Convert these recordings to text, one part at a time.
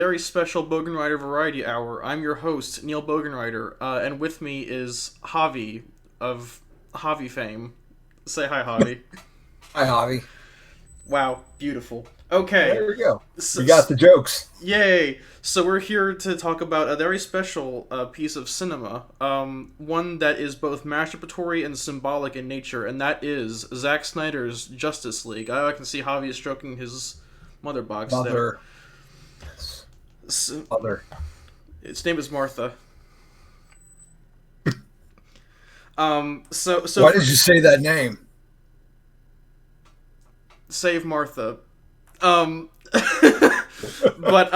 Very special Bogenrieder Variety Hour. I'm your host, Neil Bogenrieder, and with me is Javi of Javi fame. Say hi, Javi. Hi, Javi. Wow, beautiful. Okay, There we go. so, We got the jokes. yay! So we're here to talk about a very special piece of cinema, one that is both masturbatory and symbolic in nature, and that is Zack Snyder's Justice League. I can see Javi is stroking his mother box there. Mother. Yes. S Mother. its name is Martha. So Why for did you say that name? save Martha. Um, but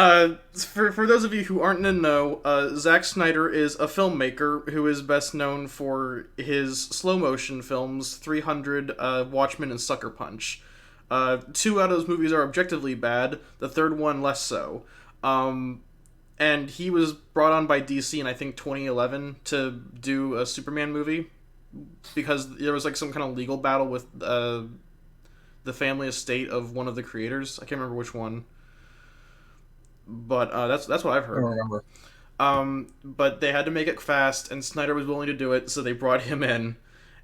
for those of you who aren't in the know, Zack Snyder is a filmmaker who is best known for his slow motion films 300, Watchmen, and Sucker Punch. Two out of those movies are objectively bad. The third one less so. And he was brought on by DC in I think 2011 to do a Superman movie because there was like some kind of legal battle with the family estate of one of the creators. I can't remember which one, but that's what I've I don't heard. remember. But they had to make it fast, and Snyder was willing to do it, so they brought him in.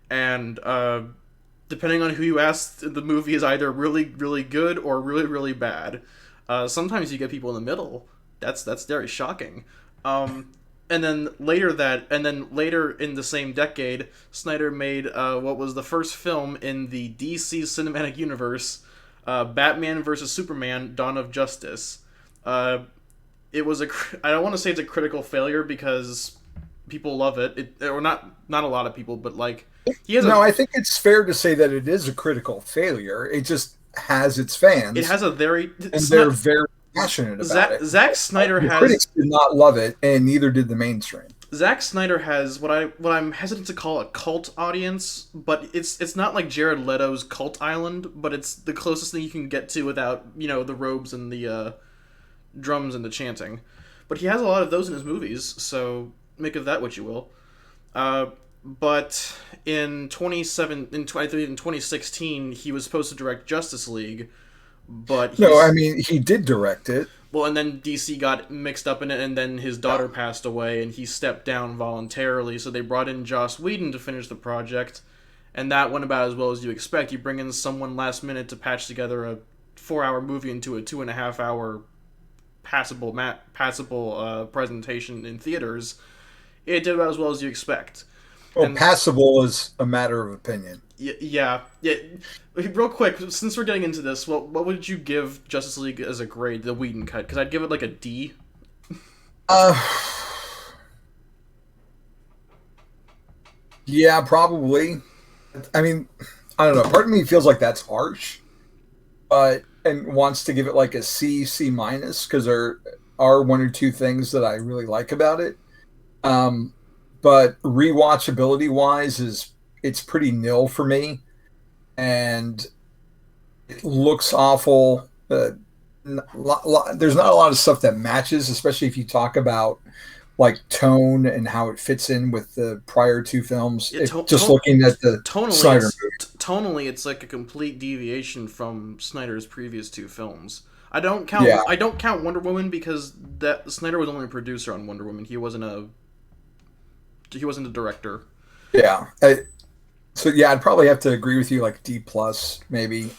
And depending on who you ask, the movie is either really really good or really really bad. Sometimes you get people in the middle. That's very shocking. Um, and then later in the same decade, Snyder made what was the first film in the DC cinematic universe, Batman versus Superman: Dawn of Justice. Uh, it was I don't want to say it's a critical failure because people love it. Or not a lot of people, but like he has a No, I think it's fair to say that it is a critical failure. It just has its it fans, has a very and they're very passionate about it. Zack Snyder The has critics did not love it, and neither did the mainstream. Zack Snyder has what I'm hesitant to call a cult audience, but it's not like Jared Leto's Cult Island, but it's the closest thing you can get to without the robes and the drums and the chanting. But he has a lot of those in his movies, so make of that what you will. But in 2016, he was supposed to direct Justice League, but No, I he's mean, he did direct it. well, and then DC got mixed up in it, and then his Yeah. daughter passed away, and he stepped down voluntarily. So they brought in Joss Whedon to finish the project, and that went about as well as you expect. You bring in someone last minute to patch together a 4 hour movie into a 2.5 hour passable presentation in theaters. It did about as well as you expect. Well, And passable is a matter of opinion. yeah. Real quick, since we're getting into this, what would you give Justice League as a grade, the Whedon cut? Because I'd give it like a D. Uh, yeah, probably. I mean, I don't know. Part of me feels like that's harsh, but and wants to give it like a C, C minus because there are one or two things that I really like about it. Um, but rewatchability wise, is it's pretty nil for me, and it looks awful. There's not a lot of stuff that matches, especially if you talk about like tone and how it fits in with the prior two films. It Just looking at the tonally Snyder it's tonally it's like a complete deviation from Snyder's previous two films. movie, yeah, I don't count Wonder Woman because that Snyder was only a producer on Wonder Woman. He wasn't a director. yeah. So yeah, I'd probably have to agree with you, like D plus maybe.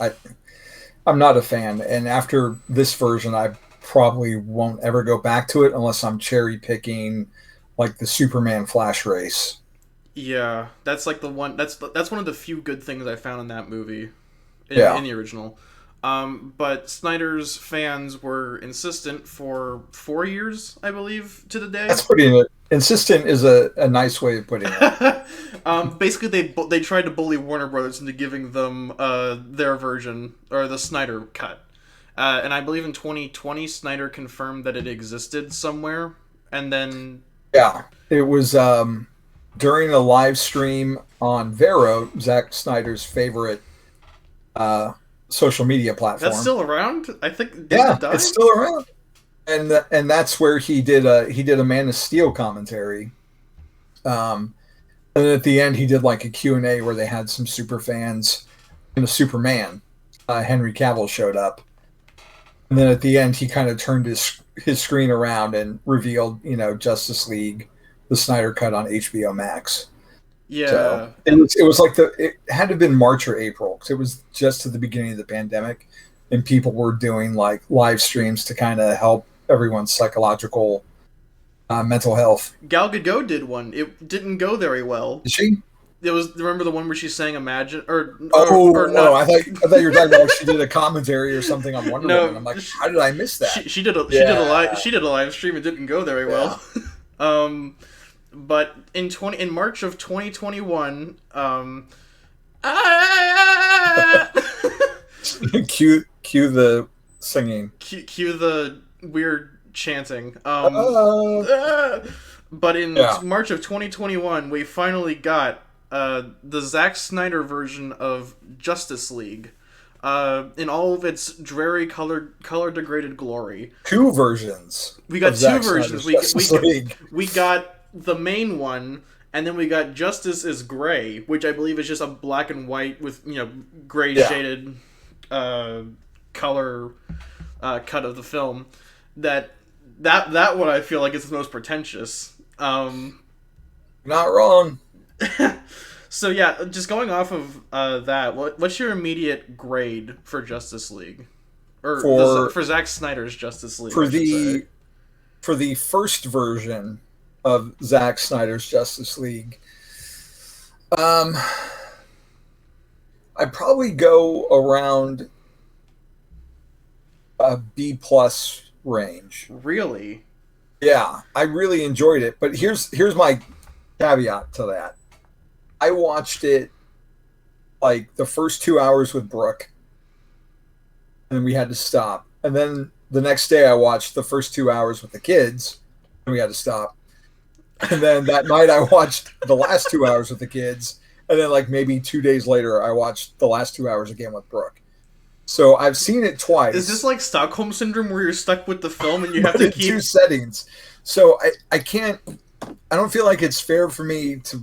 I'm not a fan, and after this version, I probably won't ever go back to it unless I'm cherry picking like the Superman Flash race. Yeah, that's like the one. That's one of the few good things I found in that movie, in Yeah, the original. But Snyder's fans were insistent for 4 years, I believe, to the day. that's putting it. Insistent is a nice way of putting it. Basically, they tried to bully Warner Brothers into giving them their version or the Snyder cut. And I believe in 2020, Snyder confirmed that it existed somewhere, and then Yeah, it was during a live stream on Vero, Zack Snyder's favorite uh, social media that's platform. still around. I think didn't it Yeah, die? it's still around, and that's where he did a Man of Steel commentary. Um, and then at the end, he did like a Q&A where they had some super fans and a Superman. Henry Cavill showed up, And then at the end, he kind of turned his screen around and revealed, Justice League, the Snyder cut on HBO Max. So Yeah, it and was like it had to have been March or April because it was just at the beginning of the pandemic, and people were doing like live streams to kind of help everyone's psychological mental health. Gal Gadot did one. It didn't go very well. Did she? It was, remember the one where she sang Imagine, or Oh! not? I thought you were talking about like she did a commentary or something on Wonder Woman. No, I'm like, how did I miss that? she did a live Yeah, stream. It didn't go very yeah. well. um, but in March of 2021, ah, Cue the singing. cue the weird chanting. Uh, But in yeah, March of 2021, we finally got the Zack Snyder version of Justice League, in all of its dreary color degraded glory. two versions We got of two Zack versions. Snyder's Justice League. We got the main one, and then we got Justice is Gray, which I believe is just a black and white with gray Yeah, shaded uh, color cut of the film. That one I feel like is the most pretentious. not wrong. So yeah, just going off of that, what's your immediate grade for Justice League, or For for Zack Snyder's Justice League? for I should say. the first version of Zack Snyder's Justice League, um, I'd probably go around a B plus range. Really? Yeah, I really enjoyed it, but here's my caveat to that. I watched it like the first 2 hours with Brooke, and then we had to stop. And then the next day, I watched the first 2 hours with the kids, and we had to stop. And then that night, I watched the last 2 hours with the kids, and then like maybe 2 days later, I watched the last 2 hours again with Brooke. So I've seen it twice. Is this like Stockholm syndrome where you're stuck with the film and you have but to in keep? two settings. So I can't. I don't feel like it's fair for me to.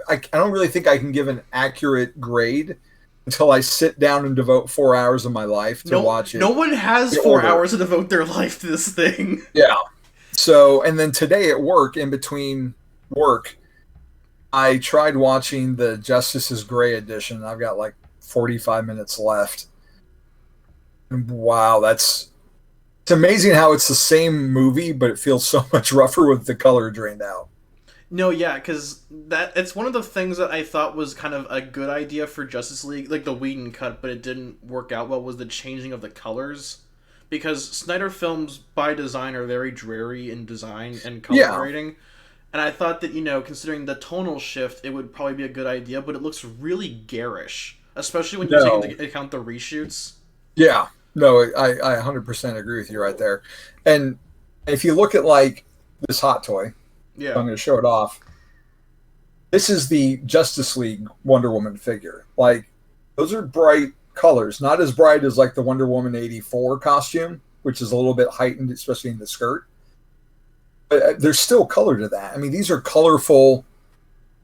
I don't really think I can give an accurate grade until I sit down and devote 4 hours of my life to watch it. No one has in 4 hours to devote their life to this thing. Yeah. So, and then today at work, in between work, I tried watching the Justice is Gray edition. I've got like 45 minutes left. And wow, it's amazing how it's the same movie, but it feels so much rougher with the color drained out. No, yeah, because it's one of the things that I thought was kind of a good idea for Justice League, like the Whedon cut, but it didn't work out well, was the changing of the colors. Because Snyder films, by design, are very dreary in design and color Yeah. grading. And I thought that, considering the tonal shift, it would probably be a good idea, but it looks really garish. Especially when you No. take into account the reshoots. Yeah. No, I 100% agree with you right there. And if you look at like this hot toy, Yeah. I'm going to show it off. This is the Justice League Wonder Woman figure. Like, those are bright colors, not as bright as like the Wonder Woman 84 costume, which is a little bit heightened, especially in the skirt. But there's still color to that. I mean, these are colorful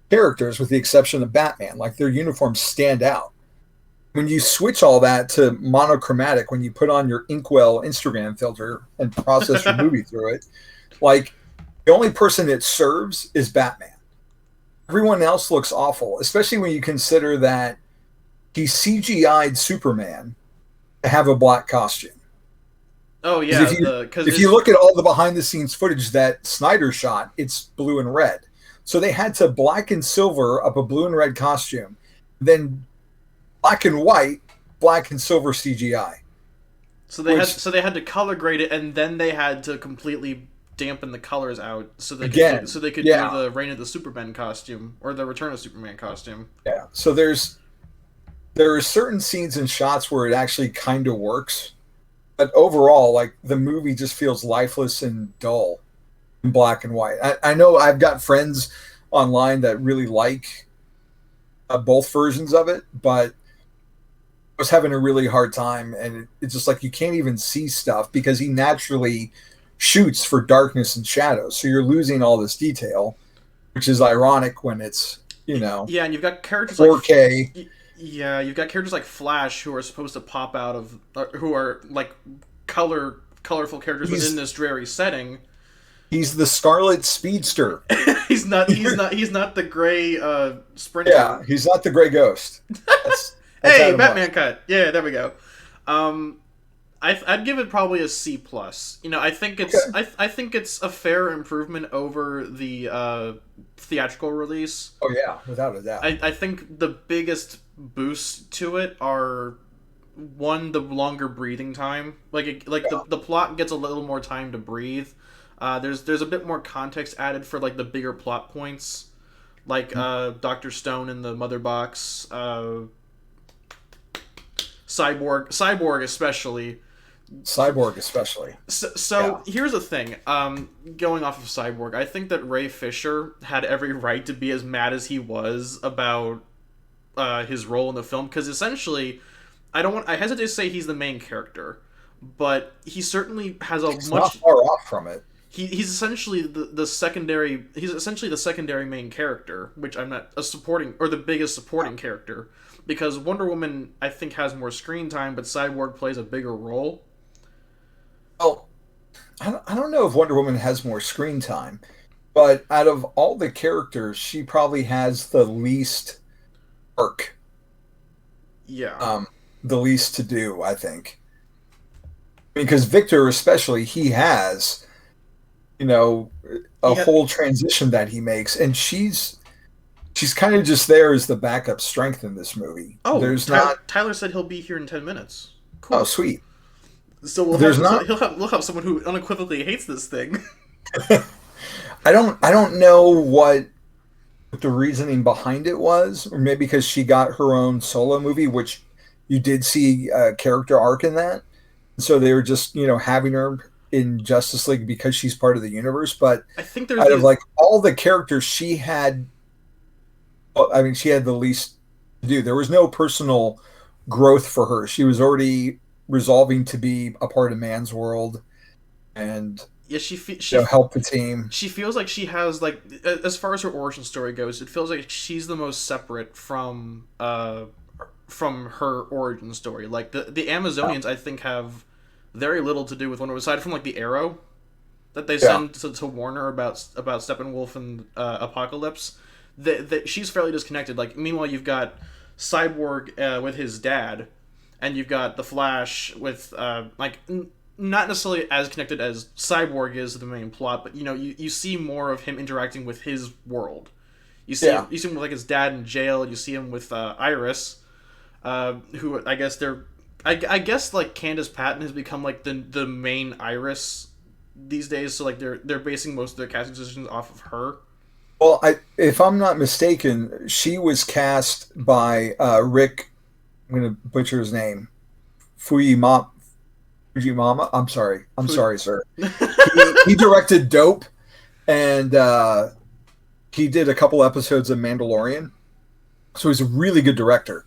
characters with the exception of Batman. Like, their uniforms stand out. When you switch all that to monochromatic, when you put on your Inkwell Instagram filter and process your movie through it, like, the only person it serves is Batman. Everyone else looks awful, especially when you consider that he CGI'd Superman to have a black costume. Oh, 'Cause yeah. if you look at all the behind-the-scenes footage that Snyder shot, it's blue and red. So they had to black and silver up a blue and red costume, then black and white, black and silver CGI. So they had to color grade it, and then they had to completely dampen the colors out so they could do the Reign of the Superman costume or the Return of Superman costume. Yeah. So there are certain scenes and shots where it actually kind of works, but overall, like, the movie just feels lifeless and dull in black and white. I know I've got friends online that really like both versions of it, but I was having a really hard time, and it's just like you can't even see stuff because he naturally shoots for darkness and shadows, so you're losing all this detail, which is ironic when it's Yeah, and you've got characters 4K. Yeah, you've got characters like Flash who are supposed to pop out of, who are like colorful characters within He's this dreary setting. he's the Scarlet Speedster. He's not the gray Yeah, sprinter. he's not the Gray Ghost. That's Hey, Adam Batman West. cut. Yeah, there we go. Um, I'd give it probably a C plus. I think it's Okay. I think it's a fair improvement over the theatrical release. Oh yeah, without a doubt. I think the biggest boost to it are one, the longer breathing time. The plot gets a little more time to breathe. There's a bit more context added for like the bigger plot points, like Doctor Stone in the mother box, Cyborg especially. Cyborg especially. So Yeah. here's the thing. Going off of Cyborg, I think that Ray Fisher had every right to be as mad as he was about his role in the film, because essentially, I hesitate to say he's the main character, but he certainly has a It's not much. far off from it. He's essentially the secondary. He's essentially the secondary main character, which I'm not a supporting or the biggest supporting character, because Wonder Woman I think has more screen time, but Cyborg plays a bigger role. Well, I don't know if Wonder Woman has more screen time, but out of all the characters, she probably has the least arc, Yeah, um, the least to do, I think. Because Victor, especially, he has, you know, he a had. whole transition that he makes, and she's kind of just there as the backup strength in this movie. Oh, There's not. Tyler said he'll be here in 10 minutes. Oh, Cool. sweet. So we'll There's have so not. we'll have someone who unequivocally hates this thing. I don't know what the reasoning behind it was, or maybe because she got her own solo movie, which you did see a character arc in that. So they were just, having her in Justice League because she's part of the universe. But I think there's out of these. like all the characters she had, well, I mean, she had the least to do. There was no personal growth for her. She was already resolving to be a part of man's world and Yeah, help the team. she feels like she has like, as far as her origin story goes, it feels like she's the most separate from her origin story. Like the Amazonians, I think, have very little to do with Wonder Woman, aside from like the arrow that they Yeah, send to warn her about Steppenwolf and Apocalypse. She's fairly disconnected. Like, meanwhile, you've got Cyborg with his dad, and you've got the Flash with not necessarily as connected as Cyborg is to the main plot, but you see more of him interacting with his world. yeah. You see him with like his dad in jail. You see him with Iris, who I guess I guess like Candace Patton has become like the main Iris these days. So like they're basing most of their casting decisions off of her. Well, if I'm not mistaken, she was cast by Rick. I'm going to butcher his name. Fuyama, Fujimama. I'm sorry. I'm sorry, sir. He directed Dope, and he did a couple episodes of Mandalorian. So he's a really good director.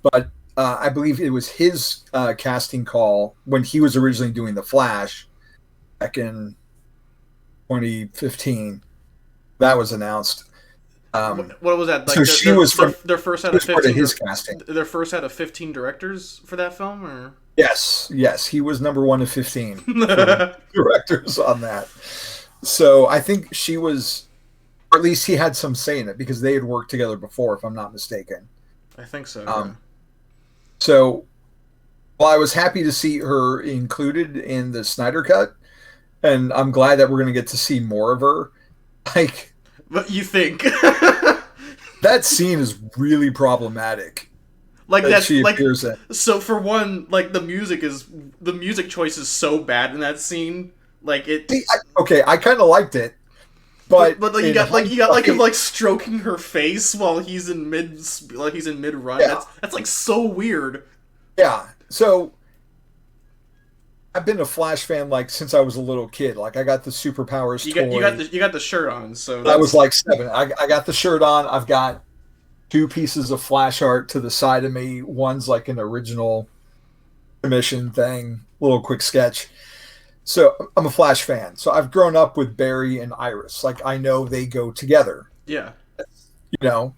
But I believe it was his casting call when he was originally doing The Flash back in 2015. That was announced. What was that like? So she was from their first she out of was part of 15. his casting. Their first out of 15 directors for that film, or Yes, he was number one of 15 for directors on that. So I think she was, or at least he had some say in it because they had worked together before, if I'm not mistaken. I think so. Yeah. So, well, I was happy to see her included in the Snyder cut, and I'm glad that we're going to get to see more of her. Like, But you think that scene is really problematic like that that's she like appears in. so for one, like the music choice is so bad in that scene. Like it. See, I kind of liked it, but But like you got like him like stroking her face while he's in mid run. Yeah. That's like so weird. yeah. So I've been a Flash fan like since I was a little kid. Like I got the superpowers toy. You got the shirt on, so I was that's like 7. I got the shirt on. I've got 2 pieces of Flash art to the side of me. One's like an original commission thing, little quick sketch. So I'm a Flash fan. So I've grown up with Barry and Iris. Like I know they go together. yeah. You know,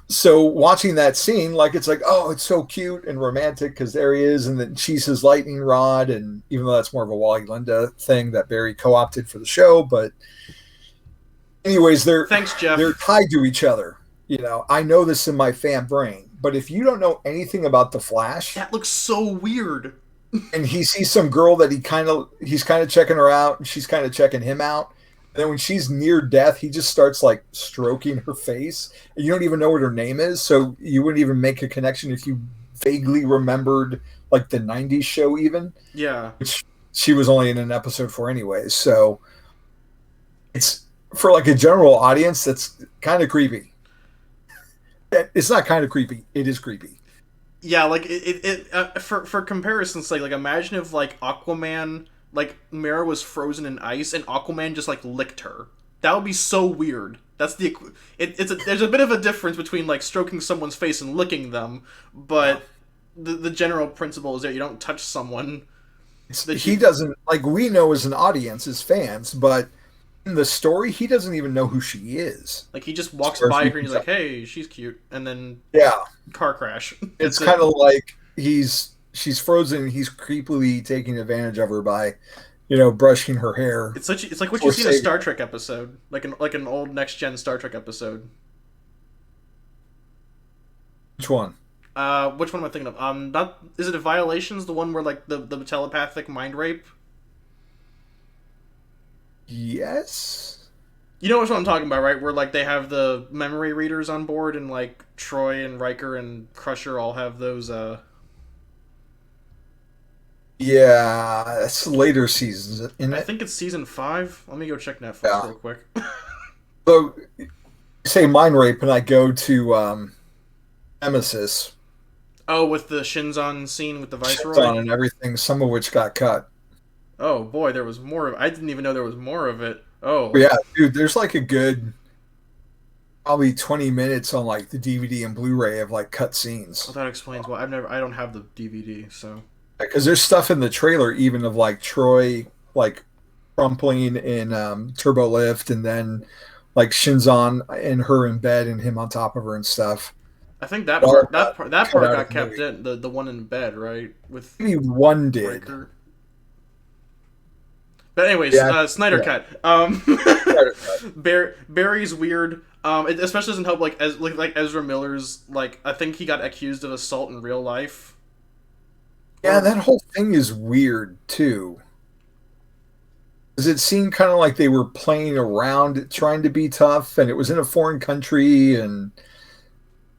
So watching that scene, like it's like, oh, it's so cute and romantic because there he is, and then she's his lightning rod, and even though that's more of a Wally Linda thing that Barry co-opted for the show, but anyways, Thanks, they're Jeff. tied to each other. I know this in my fan brain, but if you don't know anything about the Flash, That looks so weird. and he sees some girl that he's kind of checking her out, and she's kind of checking him out. And then when she's near death, he just starts like stroking her face. And you don't even know what her name is, so you wouldn't even make a connection if you vaguely remembered like the '90s show, even Yeah. which she was only in an episode for anyways. So it's for like a general audience that's kind of creepy. It's not kind of creepy; it is creepy. Yeah, like for comparison's sake, like imagine if like Aquaman, like Mera was frozen in ice and Aquaman just like licked her. That would be so weird. That's the there's a bit of a difference between like stroking someone's face and licking them, Yeah. but the general principle is that you don't touch someone that He you doesn't like we know as an audience as fans, but in the story, he doesn't even know who she is. like he just As walks far as by we her and can he's tell. like, "Hey, she's cute," and then Yeah, car crash. it's That's it. kind of like she's frozen. And he's creepily taking advantage of her by, brushing her hair It's like what you for see in a saving Star her. Trek episode, like an old next gen Star Trek episode. Which one? Which one am I thinking of? Not is it Violations, the one where like the telepathic mind rape? Yes. You know what I'm talking about, right? Where like they have the memory readers on board, and like Troy and Riker and Crusher all have those. Yeah, that's later seasons, isn't I it? think it's season 5. Let me go check Netflix Yeah. real quick. So you say mind rape, and I go to Nemesis, Oh, with the Shinzon scene with the Viceroy. Shinzon, and everything. Some of which got cut. Oh boy, there was more of. I didn't even know there was more of it. Oh, But yeah, dude, there's like a good probably 20 minutes on like the DVD and Blu-ray of like cut well, scenes. that explains why I don't have the DVD. So Because there's stuff in the trailer even of like Troy like crumpling in turbo lift, and then like Shinzon and her in bed and him on top of her and stuff. I think It all got that cut part out of got the kept movie. in the one in bed, right, with Maybe one did. Riker. But anyways, Yeah, Snyder yeah. cut. Snyder cut. Barry's weird. It especially doesn't help like Ezra Miller's like I think he got accused of assault in real life. Yeah, Or that whole thing is weird too. Because it seemed kind of like they were playing around trying to be tough, and it was in a foreign country, and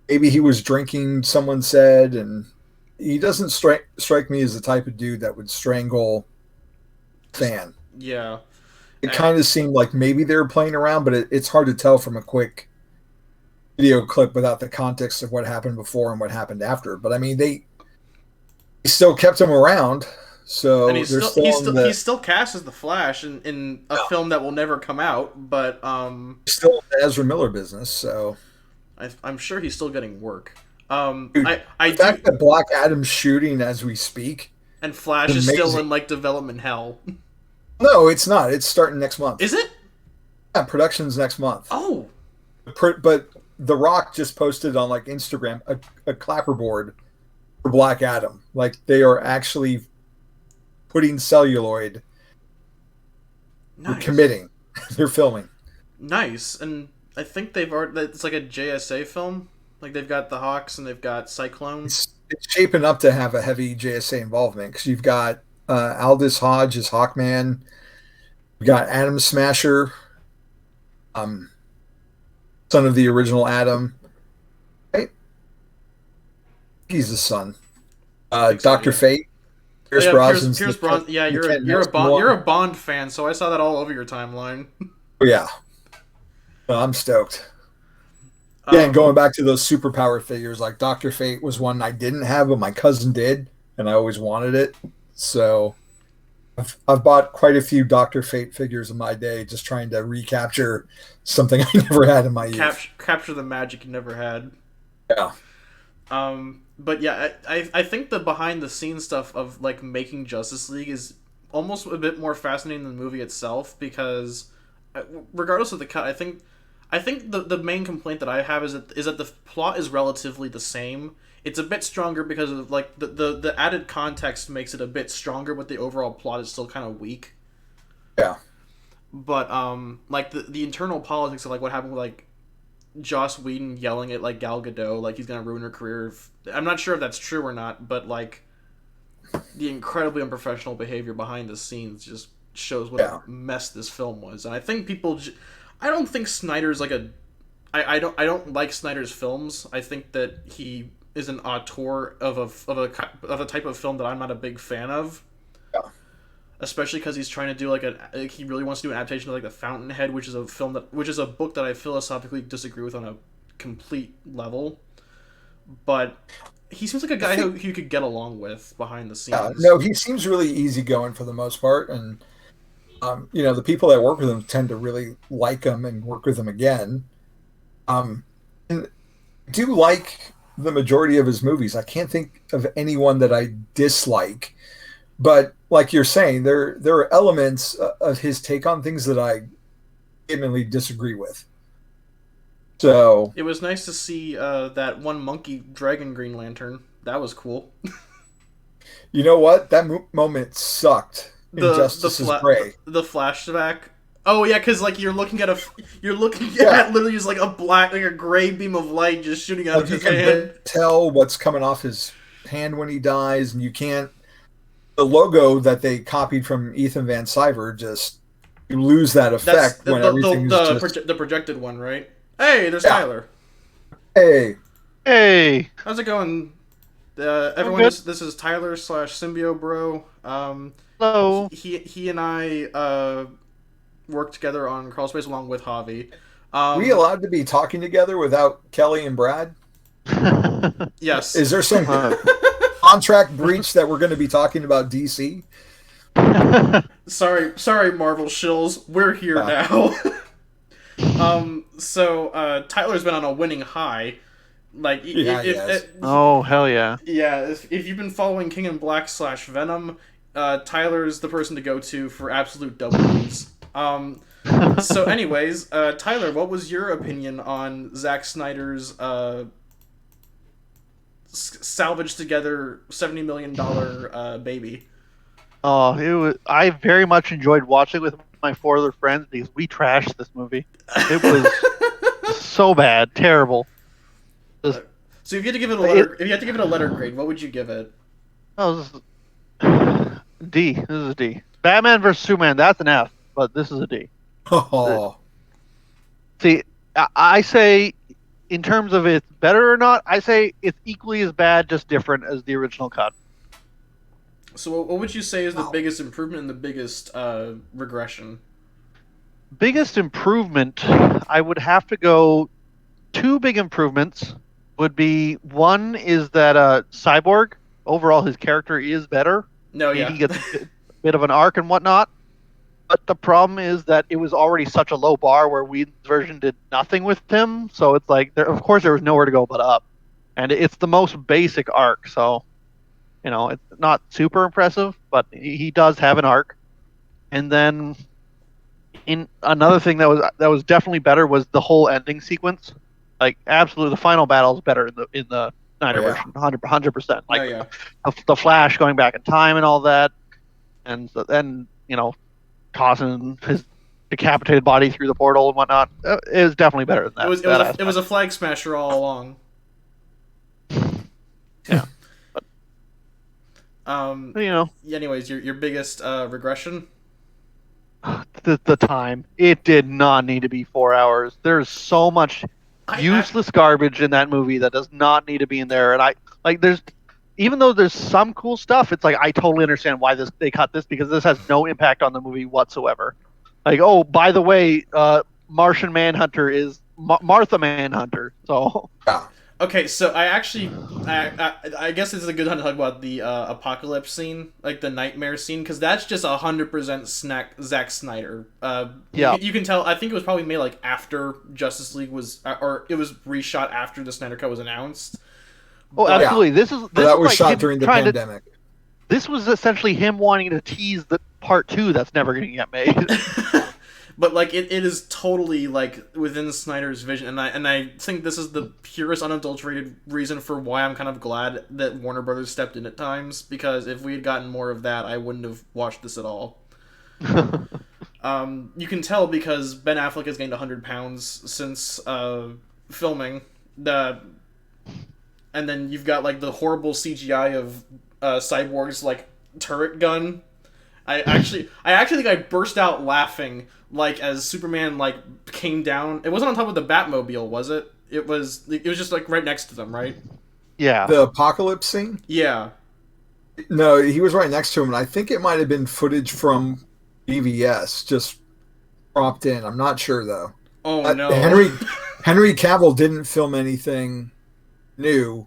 maybe he was drinking, someone said, and he doesn't strike me as the type of dude that would strangle a just fan. yeah. It Uh, kind of seemed like maybe they were playing around, but it's hard to tell from a quick video clip without the context of what happened before and what happened after. But I mean, they still kept him around, and so they're still in he's the still cast as the Flash in a film that will never come out, but still in the Ezra Miller business. So, I'm sure he's still getting work. dude, I the do, fact that Black Adam's shooting as we speak and Flash is is still amazing. in like development hell. No, it's not. It's starting next month. Is it? Yeah, production's next month. Oh, But The Rock just posted on like Instagram a clapperboard for Black Adam. Like they are actually putting celluloid. They're nice. committing. They're filming. Nice, and I think they've already. It's like a JSA film. Like they've got the Hawks and they've got Cyclone. It's shaping up to have a heavy JSA involvement because you've got Aldous Hodge as Hawkman. You've got Adam Smasher, um, son of the original Adam. Right? He's the son. I think so. Doctor Yeah. Fate. Oh Pierce yeah, Brosnan's Pierce Bronson. Yeah, Lieutenant you're a Maximum Bond one. fan, so I saw that all over your timeline. Oh, yeah, I'm stoked. Yeah, and Um, going back to those superpower figures, like Doctor Fate was one I didn't have, but my cousin did, and I always wanted it. So I've bought quite a few Doctor Fate figures in my day, just trying to recapture something I never had in my youth. capture the magic you never had. Yeah, But yeah, I think the behind the scenes stuff of like making Justice League is almost a bit more fascinating than the movie itself because, regardless of the cut, I think I think the main complaint that I have is that the plot is relatively the same. It's a bit stronger because of like the added context makes it a bit stronger, but the overall plot is still kind of weak. Yeah. But like the internal politics of like what happened with like Joss Whedon yelling at like Gal Gadot like he's gonna ruin her career. I'm not sure if that's true or not, but like the incredibly unprofessional behavior behind the scenes just shows what Yeah. a mess this film was. And I think I don't think Snyder's like a. I don't like Snyder's films. I think that he is an auteur of a type of film that I'm not a big fan of. Yeah. Especially because he's trying to do like he really wants to do an adaptation of like The Fountainhead, which is a book that I philosophically disagree with on a complete level. But he seems like a guy who you could get along with behind the Yeah. scenes. No, he seems really easygoing for the most part, and the people that work with him tend to really like him and work with him again. And I do like the majority of his movies. I can't think of anyone that I dislike, but like you're saying, there are elements of his take on things that I vehemently disagree with. So It was nice to see that one monkey dragon Green Lantern. That was cool. you know what? That moment sucked in The Justice is Gray. the flashback. Oh yeah, because like you're looking Yeah. at literally just like a gray beam of light just shooting out Like of you his can hand. tell what's coming off his hand when he dies, and you can't. The logo that they copied from Ethan Van Sciver just you lose that That's effect when everything is just the projected one, right? Hey, there's yeah. Tyler. Hey, Hey, How's it going? Everyone, good. this is Tyler slash Symbio Bro. Hello. He and I work together on Crawl Space along with Javi. we allowed to be talking together without Kelly and Brad? Yes. Is there some Uh, contract breach that we're going to be talking about DC? Sorry, Marvel shills. We're here now. So Tyler's been on a winning high. Like, Yeah, he has. oh, hell yeah. yeah. If you've been following King in Black slash Venom, Tyler's the person to go to for absolute W's. So, anyways, Tyler, what was your opinion on Zack Snyder's salvaged together $70 million baby? Oh, I very much enjoyed watching it with my four other friends because we trashed this movie. It was so bad, terrible. Just, So if you had to give it a letter, if you had to give it a letter grade, what would you give it? oh, D. This is a D. Batman vs Superman, that's an F, but this is a D. Oh, See, I say, in terms of it's better or not, I say it's equally as bad, just different as the original cut. So what would you say is the Wow. biggest improvement and the biggest regression? Biggest improvement, I would have to go. Two big improvements would be one is that Cyborg overall his character is better. No, yeah. He gets a bit of an arc and whatnot. But the problem is that it was already such a low bar where Whedon's version did nothing with him. So it's like, of course, there was nowhere to go but up. And it's the most basic arc. So, it's not super impressive, but he does have an arc. And then, in another thing that was definitely better was the whole ending sequence. Like, absolutely, the final battle is better in the Snyder version, 100%. Like, No, yeah. the Flash going back in time and all that, and then tossing his decapitated body through the portal and whatnot. It was definitely better than that. It was a flag smasher all along. Yeah. Anyways, your biggest regression. The time, it did not need to be 4 hours. There's so much useless garbage in that movie that does not need to be in there. And there's, even though there's some cool stuff, it's like I totally understand why they cut this, because this has no impact on the movie whatsoever. Like, oh, by the way, Martian Manhunter is Martha Manhunter. So yeah. Okay, so I guess this is a good time to talk about the apocalypse scene, like the nightmare scene, because that's just 100% Zack Snyder. Yeah. You can tell. I think it was probably made like after Justice League was, or it was reshot after the Snyder Cut was announced. Oh, absolutely. This that was like shot during the pandemic. This was essentially him wanting to tease the part 2 that's never going to get made. But like it is totally like within Snyder's vision, and I think this is the purest unadulterated reason for why I'm kind of glad that Warner Brothers stepped in at times, because if we had gotten more of that, I wouldn't have watched this at all. You can tell because Ben Affleck has gained 100 pounds since filming the, and then you've got like the horrible CGI of Cyborg's like turret gun. I actually think I burst out laughing like as Superman like came down. It wasn't on top of the Batmobile, was it? It was just like right next to them, right? Yeah. The apocalypse scene? Yeah. No, he was right next to him, and I think it might have been footage from BVS just propped in. I'm not sure though. Oh no. Henry Cavill didn't film anything new.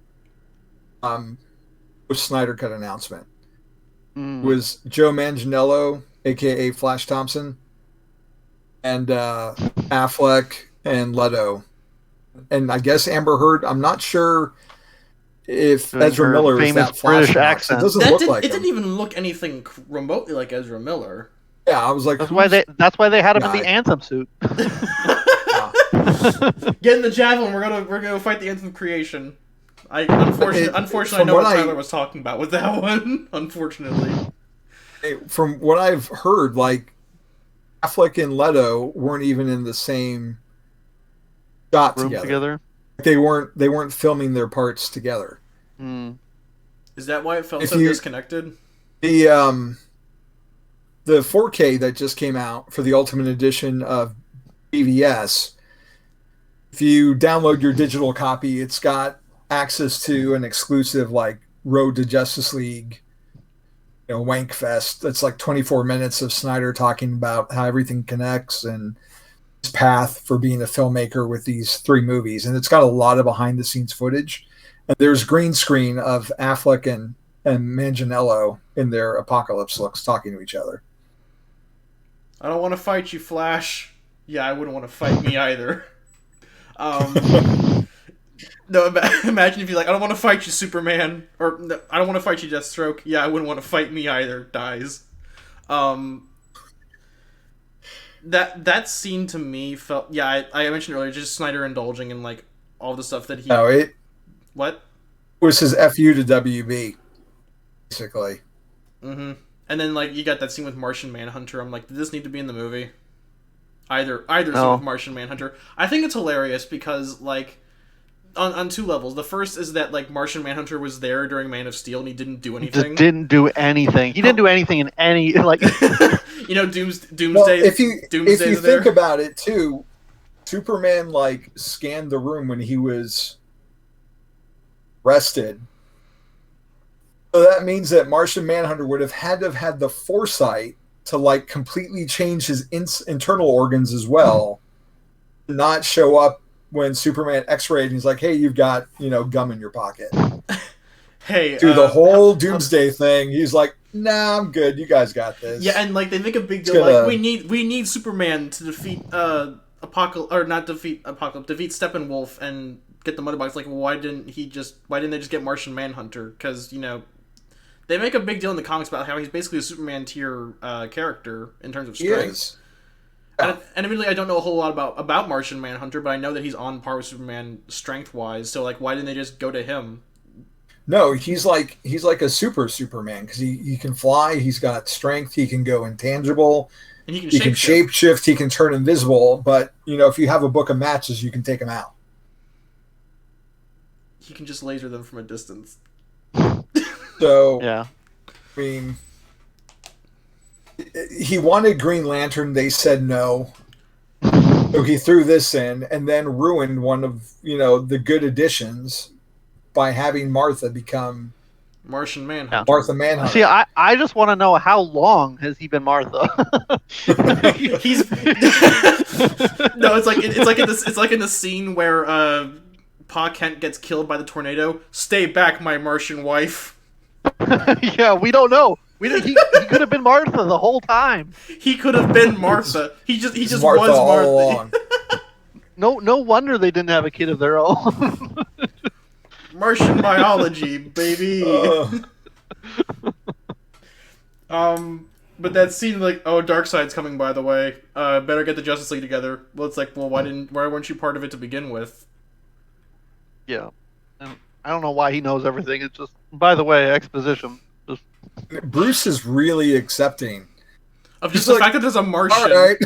With Snyder Cut announcement. It was Joe Manganiello, aka Flash Thompson, and Affleck and Leto, and I guess Amber Heard. I'm not sure if Ezra Miller is that Flash. British accent. It doesn't look like it. Didn't even look anything remotely like Ezra Miller. Yeah, I was like, that's why they had him in the Anthem suit. Get in the javelin. We're gonna fight the Anthem creation. Unfortunately, I know what Tyler was talking about with that one. Unfortunately, from what I've heard, like Affleck and Leto weren't even in the same shot room together. They weren't filming their parts together. Is that why it felt so disconnected? The 4K that just came out for the Ultimate Edition of BVS. If you download your digital copy, it's got access to an exclusive like Road to Justice League, wank fest. That's like 24 minutes of Snyder talking about how everything connects and his path for being a filmmaker with these 3 movies. And it's got a lot of behind the scenes footage. And there's green screen of Affleck and Manganiello in their apocalypse looks talking to each other. I don't want to fight you, Flash. Yeah, I wouldn't want to fight me either. No, imagine if you're like, I don't want to fight you, Superman, or no, I don't want to fight you, Deathstroke. Yeah, I wouldn't want to fight me either. Dies. That scene to me felt, yeah, I mentioned earlier, just Snyder indulging in like all the stuff that he. No, it what was his FU to WB, basically. And then like you got that scene with Martian Manhunter. I'm like, did this need to be in the movie? Either scene with Martian Manhunter. I think it's hilarious because like. On 2 levels. The first is that like Martian Manhunter was there during Man of Steel and he didn't do anything. He didn't do anything. He didn't do anything in any like. Doomsday. Well, if you think there. About it too, Superman like scanned the room when he was arrested. So that means that Martian Manhunter would have had the foresight to like completely change his internal organs as well, not show up when Superman X-rayed and he's like, hey, you've got, gum in your pocket. Hey. Through the whole Doomsday thing, he's like, nah, I'm good. You guys got this. Yeah, and like they make a big deal like we need Superman to defeat Apocalypse, or not defeat Apocalypse, defeat Steppenwolf and get the Mother Box. Like, why didn't they just get Martian Manhunter? Because, they make a big deal in the comics about how he's basically a Superman tier character in terms of strength. He is. And admittedly, I don't know a whole lot about Martian Manhunter, but I know that he's on par with Superman strength-wise. So, like, why didn't they just go to him? No, he's like a Superman because he can fly. He's got strength. He can go intangible. And he can shapeshift. He can turn invisible. But if you have a book of matches, you can take him out. He can just laser them from a distance. So yeah, I mean. He wanted Green Lantern. They said no. So he threw this in and then ruined one of, the good additions by having Martha become Martian Manhunter. Martha Manhunter. See, I just want to know how long has he been Martha? He's no, it's like in the scene where Pa Kent gets killed by the tornado. Stay back, my Martian wife. Yeah, we don't know. He could have been Martha the whole time. He could have been Martha. He just Martha was all Martha. along. No wonder they didn't have a kid of their own. Martian biology, baby. But that scene, like, oh, Darkseid's coming, by the way. Better get the Justice League together. Well, it's like, well, why weren't you part of it to begin with? Yeah. And I don't know why he knows everything. It's just, by the way, exposition. Just... Bruce is really accepting Of just the fact that there's a Martian. All right.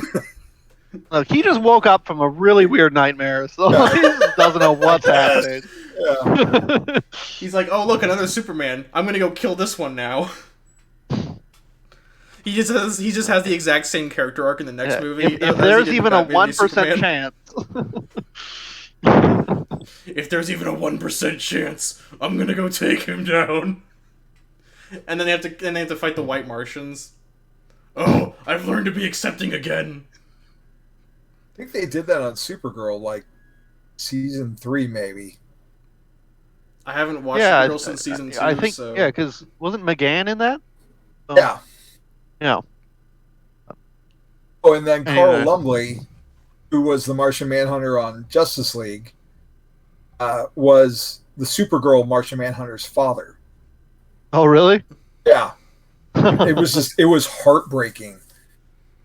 Look, he just woke up from a really weird nightmare, so he just doesn't know what's happening. Yeah. He's like, oh, look, another Superman. I'm gonna go kill this one now. He just has the exact same character arc in the next movie. If there's even a 1% chance. If there's even a 1% chance, I'm gonna go take him down. And then they have to fight the White Martians. Oh, I've learned to be accepting again. I think they did that on Supergirl, like season 3, maybe. I haven't watched Supergirl since season 2. I think so... because wasn't McGann in that? So... Yeah. Yeah. Oh, and then Carl Lumbly, who was the Martian Manhunter on Justice League, was the Supergirl Martian Manhunter's father. Oh, really? Yeah. It was heartbreaking.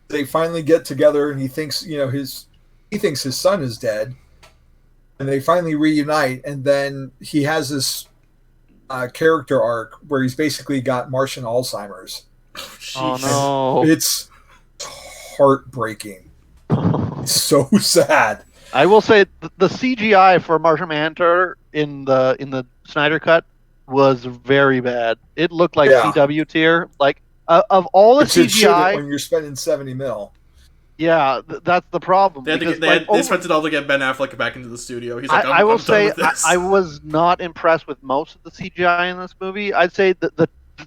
They finally get together, and he thinks his son is dead, and they finally reunite, and then he has this character arc where he's basically got Martian Alzheimer's. Oh no! It's heartbreaking. It's so sad. I will say the CGI for Martian Manhunter in the Snyder cut was very bad. It looked like CW tier. Like of all the CGI, when you're spending $70 million. Yeah, that's the problem. They spent it all to get Ben Affleck back into the studio. He's like, I will say I was not impressed with most of the CGI in this movie. I'd say that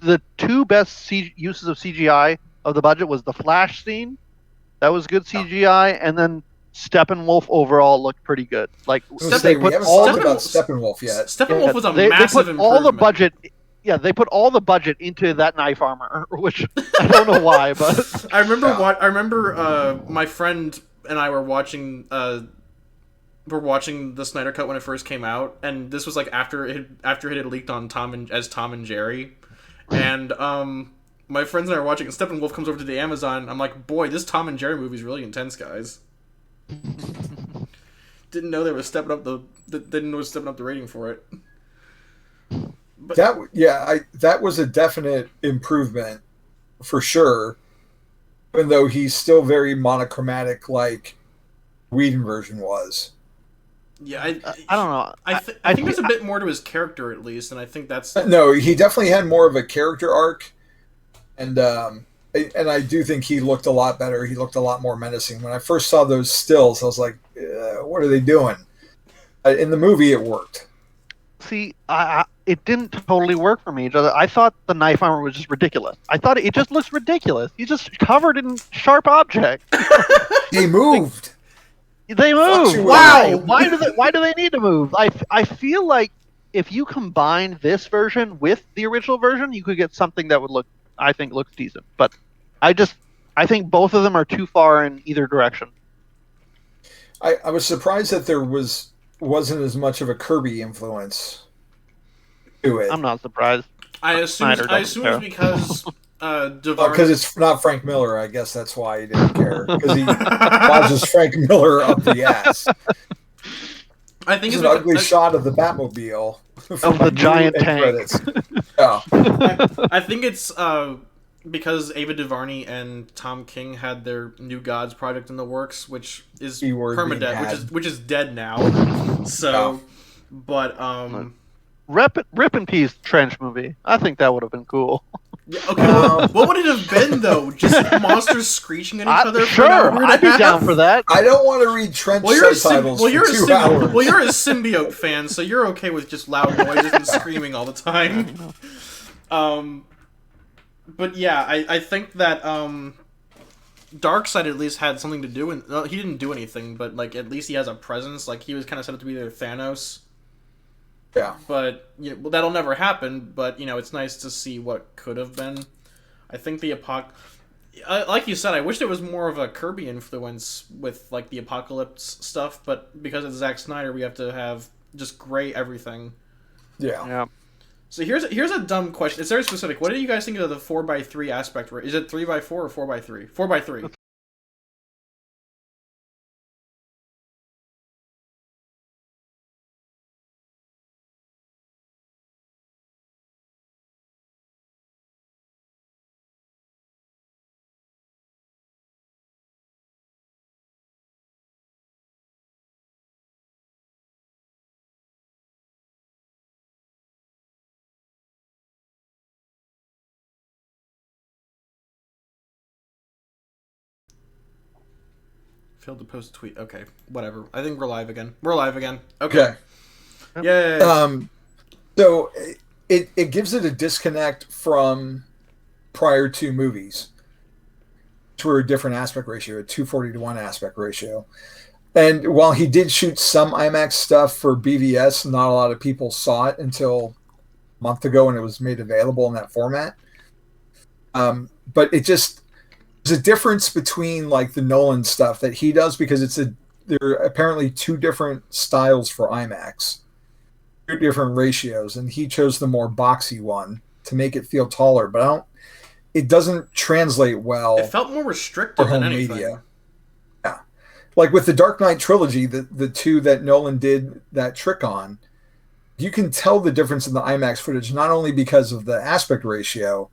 the two best uses of CGI of the budget was the Flash scene. That was good CGI, and then Steppenwolf overall looked pretty good. Like we haven't talked about Steppenwolf yet. Steppenwolf was a massive improvement. All the budget. Yeah, they put all the budget into that knife armor, which I don't know why, but I remember my friend and I were watching the Snyder Cut when it first came out, and this was like after it had leaked on Tom and Jerry, and my friends and I were watching, and Steppenwolf comes over to the Amazon. I'm like, boy, this Tom and Jerry movie is really intense, guys. Didn't know they were stepping up the rating for it. But that was a definite improvement for sure. Even though he's still very monochromatic, like Whedon version was. Yeah, I don't know. I think there's a bit more to his character at least, and I think that's no. He definitely had more of a character arc, and I do think he looked a lot better. He looked a lot more menacing. When I first saw those stills, I was like, "What are they doing?" In the movie, it worked. See, it didn't totally work for me. I thought the knife armor was just ridiculous. I thought it just looks ridiculous. He's just covered in sharp objects. He moved. They moved. Wow. Why do they need to move? I feel like if you combine this version with the original version, you could get something that would looks decent. But I think both of them are too far in either direction. I was surprised that there wasn't as much of a Kirby influence to it. I'm not surprised. I assume it's because because it's not Frank Miller. I guess that's why he didn't care, because he lodges Frank Miller up the ass. I think it's an ugly shot of the Batmobile of the giant tank. Yeah. I think it's because Ava DuVernay and Tom King had their New Gods project in the works, which is permadead, which is dead now. So, but Rip in Peace Trench movie. I think that would have been cool. Yeah, okay, what would it have been though? Just monsters screeching at each other? Sure, I'd be down for that. I don't want to read Trench subtitles for 2 hours. Well, you're a symbiote fan, so you're okay with just loud noises and screaming all the time. But yeah, I think that Darkseid at least had something to do, and he didn't do anything, but like at least he has a presence. Like he was kind of set up to be their Thanos. Yeah. But that'll never happen. But it's nice to see what could have been. I think the like you said, I wish there was more of a Kirby influence with like the Apocalypse stuff. But because it's Zack Snyder, we have to have just gray everything. Yeah. So here's a dumb question. It's very specific. What do you guys think of the 4:3 aspect? Is it 3:4 or 4:3? 4:3. Failed to post a tweet. Okay, whatever. I think we're live again. We're live again. Okay. Okay. Yay. So it gives it a disconnect from prior two movies, which were a different aspect ratio, a 240:1 aspect ratio. And while he did shoot some IMAX stuff for BVS, not a lot of people saw it until a month ago when it was made available in that format. But it just there's a difference between like the Nolan stuff that he does because there are apparently two different styles for IMAX, two different ratios, and he chose the more boxy one to make it feel taller. But it doesn't translate well. It felt more restrictive than anything. Media. Yeah, like with the Dark Knight trilogy, the two that Nolan did that trick on, you can tell the difference in the IMAX footage not only because of the aspect ratio,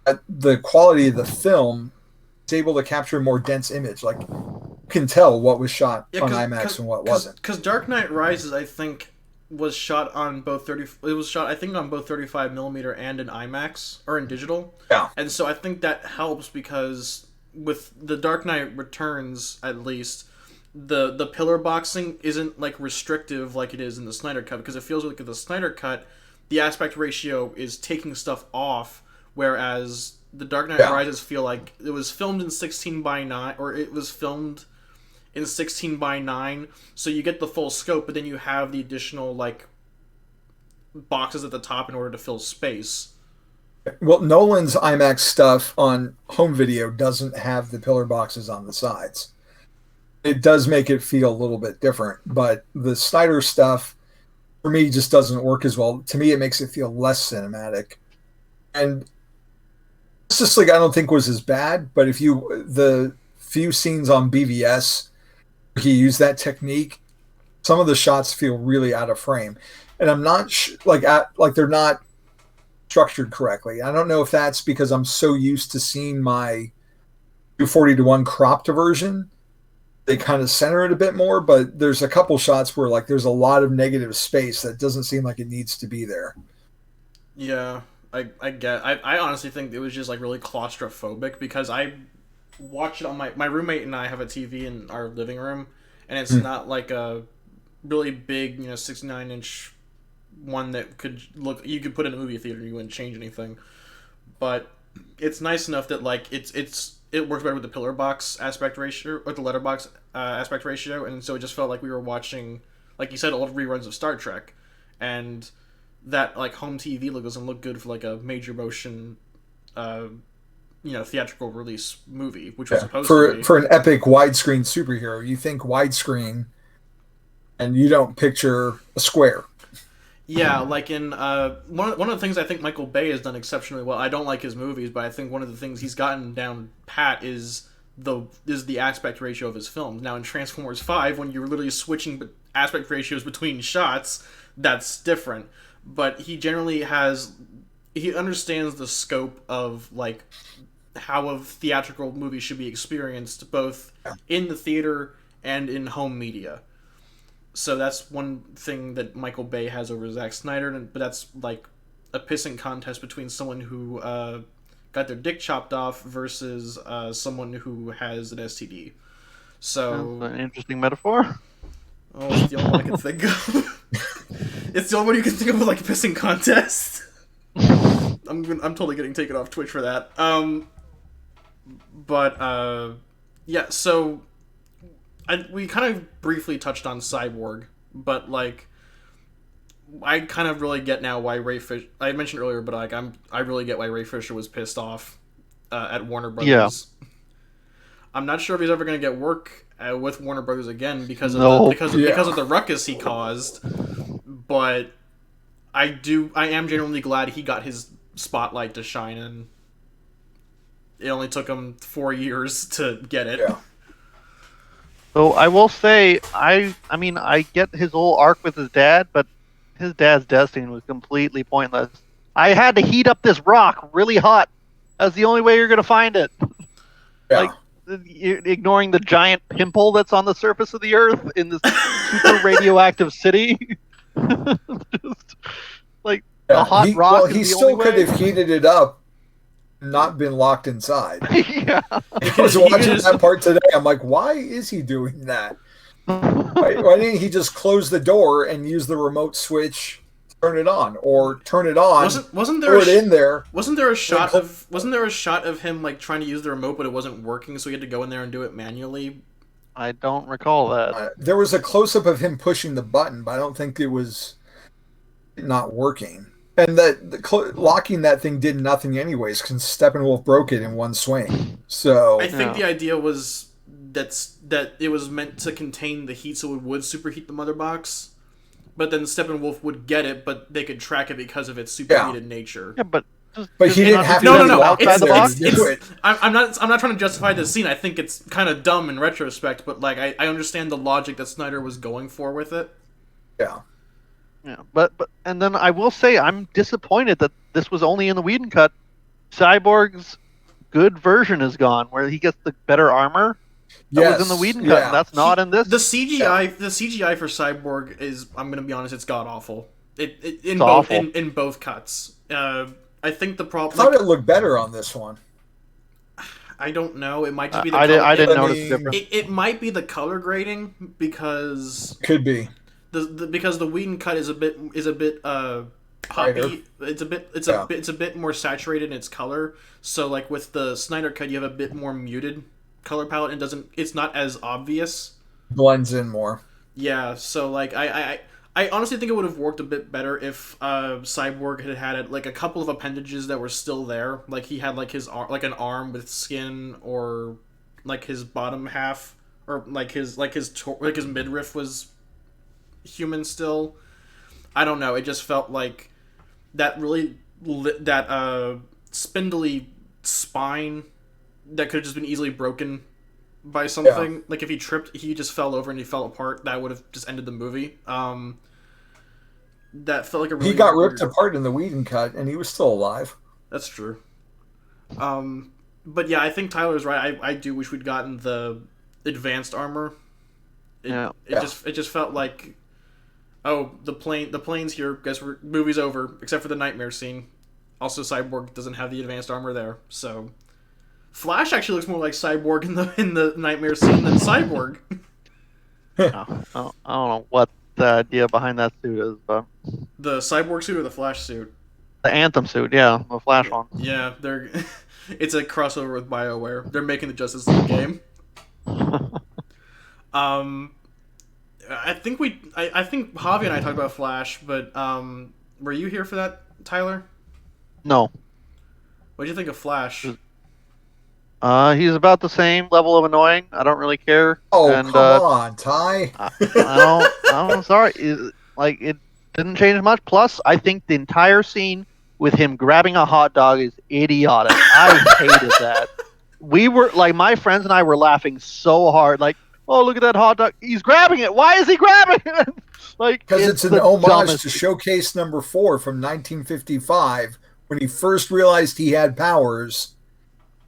but the quality of the film. It's able to capture a more dense image. Like you can tell what was shot on IMAX and what wasn't. Because Dark Knight Rises, I think, was shot on both 30. It was shot, I think, on both 35mm and in IMAX or in digital. Yeah. And so I think that helps because with the Dark Knight Returns, at least, the pillar boxing isn't like restrictive like it is in the Snyder Cut because it feels like in the Snyder Cut, the aspect ratio is taking stuff off, whereas the Dark Knight Rises feel like it was filmed in 16:9, or it was filmed in 16:9, so you get the full scope, but then you have the additional like boxes at the top in order to fill space. Well, Nolan's IMAX stuff on home video doesn't have the pillar boxes on the sides. It does make it feel a little bit different, but the Snyder stuff for me just doesn't work as well. To me, it makes it feel less cinematic. And Justice League I don't think was as bad, but the few scenes on BVS he used that technique, some of the shots feel really out of frame, and I'm not like they're not structured correctly. I don't know if that's because I'm so used to seeing my 240:1 cropped version. They kind of center it a bit more, but there's a couple shots where like there's a lot of negative space that doesn't seem like it needs to be there. Yeah. I honestly think it was just like really claustrophobic because I watched it on my roommate and I have a TV in our living room and it's not like a really big 69-inch one that you could put in a movie theater and you wouldn't change anything, but it's nice enough that like it works better with the pillar box aspect ratio or the letterbox aspect ratio, and so it just felt like we were watching, like you said, old reruns of Star Trek, and that like home TV doesn't look good for like a major motion, theatrical release movie, which was supposed to be for an epic widescreen superhero. You think widescreen, and you don't picture a square. Yeah, like in one of the things I think Michael Bay has done exceptionally well. I don't like his movies, but I think one of the things he's gotten down pat is the aspect ratio of his films. Now in Transformers 5, when you're literally switching aspect ratios between shots, that's different. But he understands the scope of like how a theatrical movie should be experienced both in the theater and in home media. So that's one thing that Michael Bay has over Zack Snyder, but that's like a pissing contest between someone who got their dick chopped off versus someone who has an STD. So that's an interesting metaphor. Oh, it's the only one I can think of. It's the only one you can think of with like a pissing contest. I'm totally getting taken off Twitch for that. Yeah. So, we kind of briefly touched on Cyborg, but like, I kind of really get now why Ray Fisher. I mentioned earlier, but like, I really get why Ray Fisher was pissed off at Warner Brothers. Yeah. I'm not sure if he's ever going to get work with Warner Brothers again because of the ruckus he caused. But I am genuinely glad he got his spotlight to shine in. It only took him 4 years to get it. Yeah. So I will say, I mean, I get his whole arc with his dad, but his dad's death scene was completely pointless. I had to heat up this rock really hot. That's the only way you're going to find it. Yeah. Like, ignoring the giant pimple that's on the surface of the Earth in this super radioactive city. Just, like, a hot rock. Well, is he the still only could way. have heated it up, not been locked inside. Yeah. I was watching that part today. I'm like, why is he doing that? Why didn't he just close the door and use the remote switch, turn it on, or turn it on? Wasn't there throw it in there? Wasn't there a shot of him like trying to use the remote, but it wasn't working, so he had to go in there and do it manually? I don't recall that. There was a close up of him pushing the button, but I don't think it was not working. And locking that thing did nothing anyways, because Steppenwolf broke it in one swing. So I think the idea was that it was meant to contain the heat, so it would superheat the mother box. But then Steppenwolf would get it, but they could track it because of its superheated nature. Yeah, but he didn't have to No. outside the box. I'm not trying to justify this scene. I think it's kind of dumb in retrospect, but like I understand the logic that Snyder was going for with it. Yeah. Yeah, but and then I will say I'm disappointed that this was only in the Whedon cut. Cyborg's good version is gone, where he gets the better armor. That was in the Whedon cut. And that's not in this. The CGI for Cyborg is, I'm going to be honest, it's god awful. In both cuts. I think the problem. I thought it looked better on this one. I don't know. It might just be the. I didn't notice the difference. It might be the color grading because could be because the Whedon cut is a bit poppy. It's a bit more saturated in its color. So like with the Snyder cut, you have a bit more muted color palette and it's not as obvious. Blends in more. Yeah. So like I honestly think it would have worked a bit better if Cyborg had like a couple of appendages that were still there. Like he had like his an arm with skin, or like his bottom half, or like his midriff was human still. I don't know. It just felt like that really spindly spine that could have just been easily broken by something. Yeah. Like if he tripped, he just fell over and he fell apart. That would have just ended the movie. That felt like a really he got ripped apart in the Whedon cut, and he was still alive. That's true. But yeah, I think Tyler's right. I do wish we'd gotten the advanced armor. It just felt like, oh, the plane's here. Guess movie's over, except for the nightmare scene. Also, Cyborg doesn't have the advanced armor there, so Flash actually looks more like Cyborg in the nightmare scene than Cyborg. I don't know what the idea behind that suit is, but the Cyborg suit or the Flash suit? The Anthem suit, yeah, the Flash one. Yeah, it's a crossover with BioWare. They're making the Justice League game. I think Javi and I talked about Flash, but were you here for that, Tyler? No. What did you think of Flash? He's about the same level of annoying. I don't really care. Oh, come on, Ty. I'm sorry. It didn't change much. Plus, I think the entire scene with him grabbing a hot dog is idiotic. I hated that. We were my friends and I were laughing so hard. Like, oh, look at that hot dog. He's grabbing it. Why is he grabbing it? Because it's an homage to Showcase number 4 from 1955, when he first realized he had powers.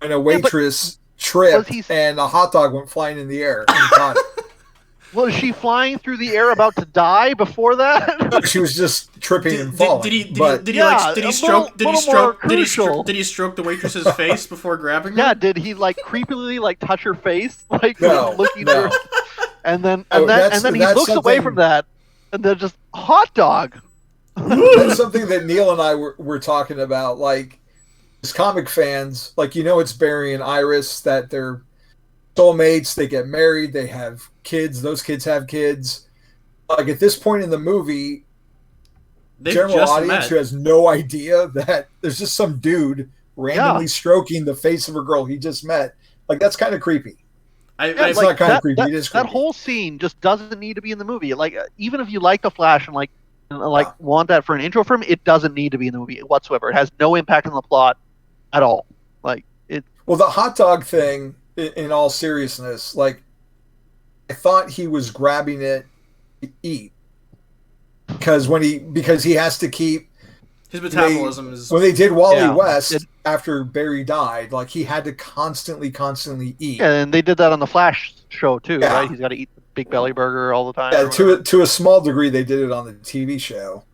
And a waitress tripped, and a hot dog went flying in the air, and he caught it. Was she flying through the air about to die before that? No, she was just tripping and falling. Did he stroke the waitress's face before grabbing her? Yeah, did he creepily touch her face, looking no. at her? And then he looks away from that, and then just hot dog. That's something that Neil and I were talking about, as comic fans, it's Barry and Iris, that they're soulmates, they get married, they have kids, those kids have kids. At this point in the movie, general audience who has no idea that there's just some dude randomly stroking the face of a girl he just met. That's kind of creepy. It's not kind of creepy, it is creepy. That whole scene just doesn't need to be in the movie. Even if you like The Flash and and like want that for an intro film, it doesn't need to be in the movie whatsoever. It has no impact on the plot at all. Like it. Well, the hot dog thing, in all seriousness, like I thought he was grabbing it to eat because he has to keep his metabolism is when they did Wally Yeah, West after Barry died, like he had to constantly eat. Yeah, and they did that on the Flash show too, Yeah. right? He's got to eat the Big Belly Burger all the time. Yeah, to a small degree, they did it on the TV show.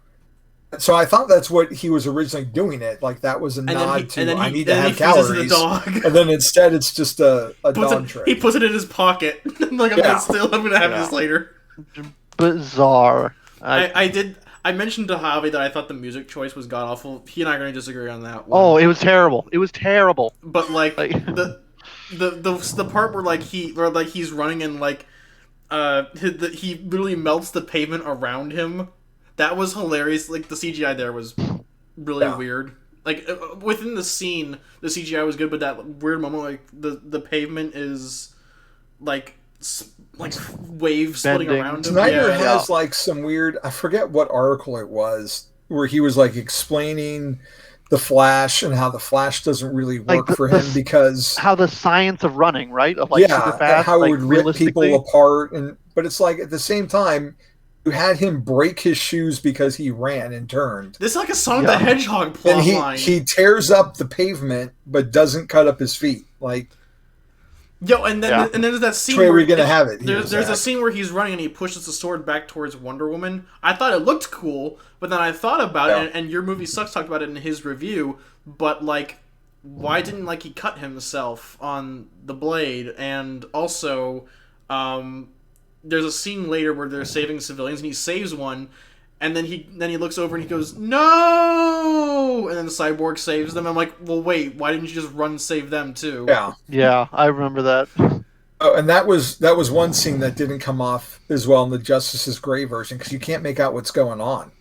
So I thought that's what he was originally doing it. Like that was a nod to I need to have calories. And then instead it's just a dog trick. He puts it in his pocket. Like I'm gonna have this later. Bizarre. I mentioned to Javi that I thought the music choice was god awful. He and I are going to disagree on that one. Oh, it was terrible. It was terrible. But like the part where he's running and like he literally melts the pavement around him. That was hilarious. Like the CGI there was really weird. Like within the scene, the CGI was good, but that weird moment, like the pavement is like waves splitting around him. Snyder has like some weird. I forget what article it was where he was like explaining the Flash and how the Flash doesn't really work for him because how the science of running, right? Of like super fast, how it like, would rip people apart, but it's like at the same time. You had him break his shoes because he ran and turned. This is like a Sonic the Hedgehog plot line. He tears up the pavement but doesn't cut up his feet. Like, and then there's that scene where we're gonna have it. There's a scene where he's running and he pushes the sword back towards Wonder Woman. I thought it looked cool, but then I thought about it, and Your Movie Sucks talked about it in his review. But like, why didn't he cut himself on the blade? And also, there's a scene later where they're saving civilians, and he saves one, and then he looks over and he goes, "No!" And then the Cyborg saves them. I'm like, well, wait, why didn't you just run and save them too? Yeah, I remember that. Oh, and that was one scene that didn't come off as well in the Justice's Gray version because you can't make out what's going on.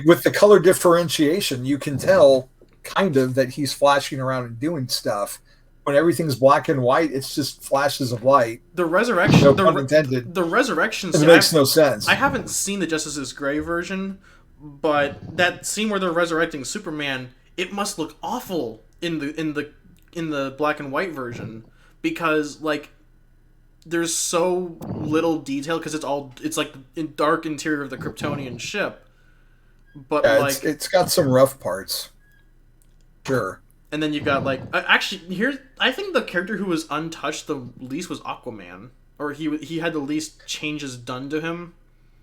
With the color differentiation, you can tell kind of that he's flashing around and doing stuff. When everything's black and white, it's just flashes of light. The resurrection, no pun intended. The resurrection scene, it makes no sense. I haven't seen the Justice's Gray version, but that scene where they're resurrecting Superman, it must look awful in the black and white version because like there's so little detail because it's like in dark interior of the Kryptonian ship, but like it's got some rough parts. Sure. And then you've got, like... Actually, I think the character who was untouched the least was Aquaman. Or he had the least changes done to him.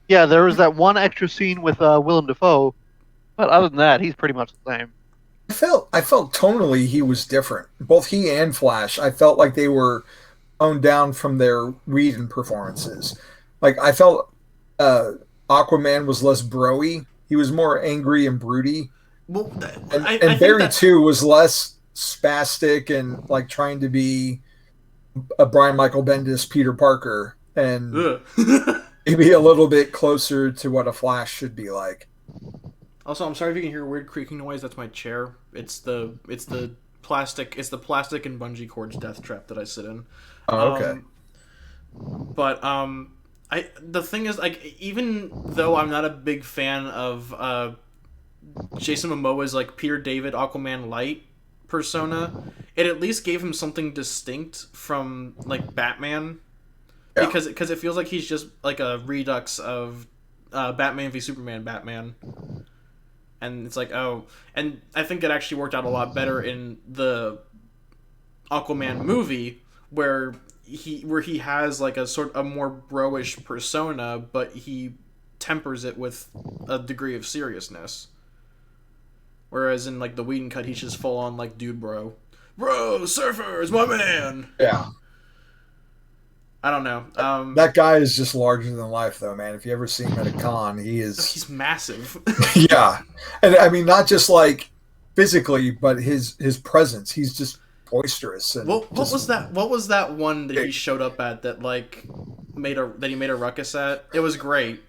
Yeah, there was that one extra scene with Willem Dafoe. But other than that, he's pretty much the same. I felt tonally he was different. Both he and Flash, I felt like they were toned down from their Whedon performances. Like, I felt Aquaman was less bro-y. He was more angry and broody. Well, and Barry too was less spastic and like trying to be a Brian Michael Bendis Peter Parker and maybe a little bit closer to what a Flash should be like. Also, I'm sorry if you can hear a weird creaking noise. That's my chair. It's the plastic and bungee cords death trap that I sit in. Oh, okay. But the thing is, like, even though I'm not a big fan of Jason Momoa's like Peter David Aquaman light persona, it at least gave him something distinct from like Batman, because it feels like he's just like a redux of Batman v Superman Batman, and it's like, oh, and I think it actually worked out a lot better in the Aquaman movie where he has like a more bro-ish persona, but he tempers it with a degree of seriousness. Whereas in like the Whedon cut, he's just full on like dude bro, surfers, my man. Yeah. I don't know. That guy is just larger than life, though, man. If you ever see him at a con, he's massive. Yeah, and I mean not just like physically, but his presence. He's just boisterous. And what was that? What was that one that he showed up at that like he made a ruckus at? It was great.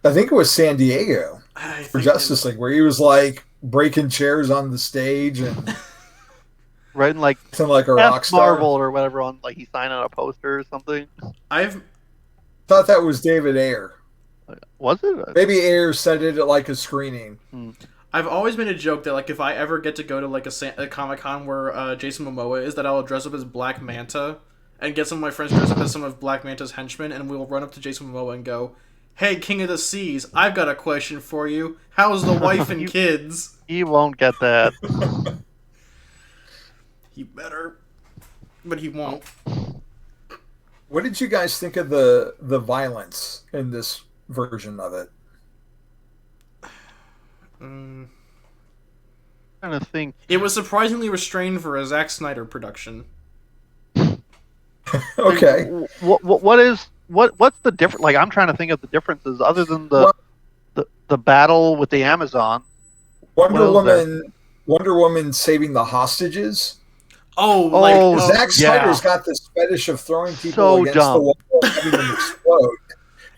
I think it was San Diego for Justice League, where he was like breaking chairs on the stage and right, like a rock star. Marvel or whatever on like he signed on a poster or something. I thought that was David Ayer. Was it? Maybe Ayer said it at like a screening. I've always made a joke that like if I ever get to go to like a Comic Con where Jason Momoa is, that I'll dress up as Black Manta and get some of my friends dressed up as some of Black Manta's henchmen, and we'll run up to Jason Momoa and go, "Hey, King of the Seas, I've got a question for you. How's the wife and kids?" He won't get that. He better, but he won't. What did you guys think of the violence in this version of it? I'm trying to think. It was surprisingly restrained for a Zack Snyder production. Okay. What's the difference? Like, I'm trying to think of the differences other than the battle with the Amazon. Wonder Woman saving the hostages. Zack Snyder's got this fetish of throwing people against the wall, having them explode,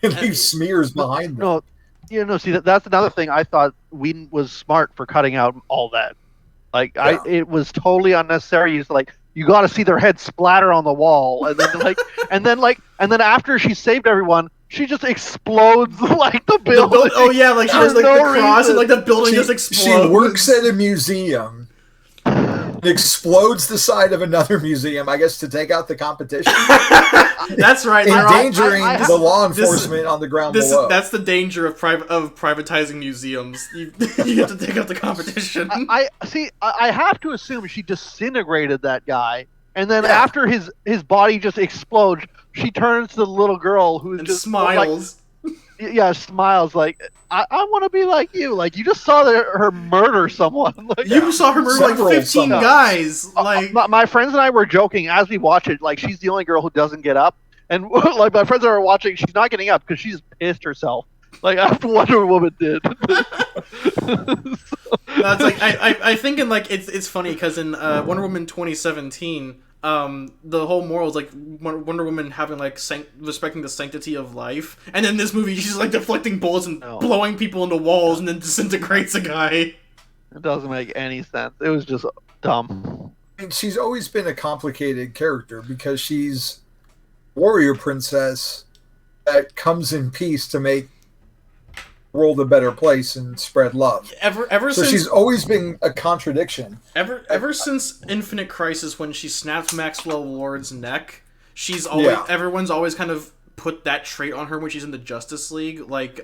and leave smears behind them. See, that's another thing I thought Whedon was smart for cutting out all that. Like, it was totally unnecessary. He's like, you got to see their heads splatter on the wall, and then and then after she saved everyone, she just explodes like the building. She has like the cross, and like the building just explodes. She works at a museum. Explodes the side of another museum, I guess, to take out the competition. That's right. Endangering the law enforcement on the ground below. That's the danger of privatizing museums. You have to take out the competition. I have to assume she disintegrated that guy, and then after his body just explodes, she turns to the little girl who just smiles. Smiles like, I want to be like you. Like, you just saw her murder someone. Like, you saw her murder like 15 guys. Like, my friends and I were joking as we watch it. Like, she's the only girl who doesn't get up, and like my friends that are watching, she's not getting up because she's pissed herself. Like, after Wonder Woman did. That's like I think in like it's funny because in Wonder Woman 2017. The whole moral is like Wonder Woman having like respecting the sanctity of life, and in this movie she's like deflecting bullets and blowing people into walls and then disintegrates a guy. It doesn't make any sense. It was just dumb. I mean, she's always been a complicated character because she's a warrior princess that comes in peace to make the world a better place and spread love. So she's always been a contradiction. Ever since Infinite Crisis, when she snapped Maxwell Lord's neck, she's always everyone's always kind of put that trait on her when she's in the Justice League. Like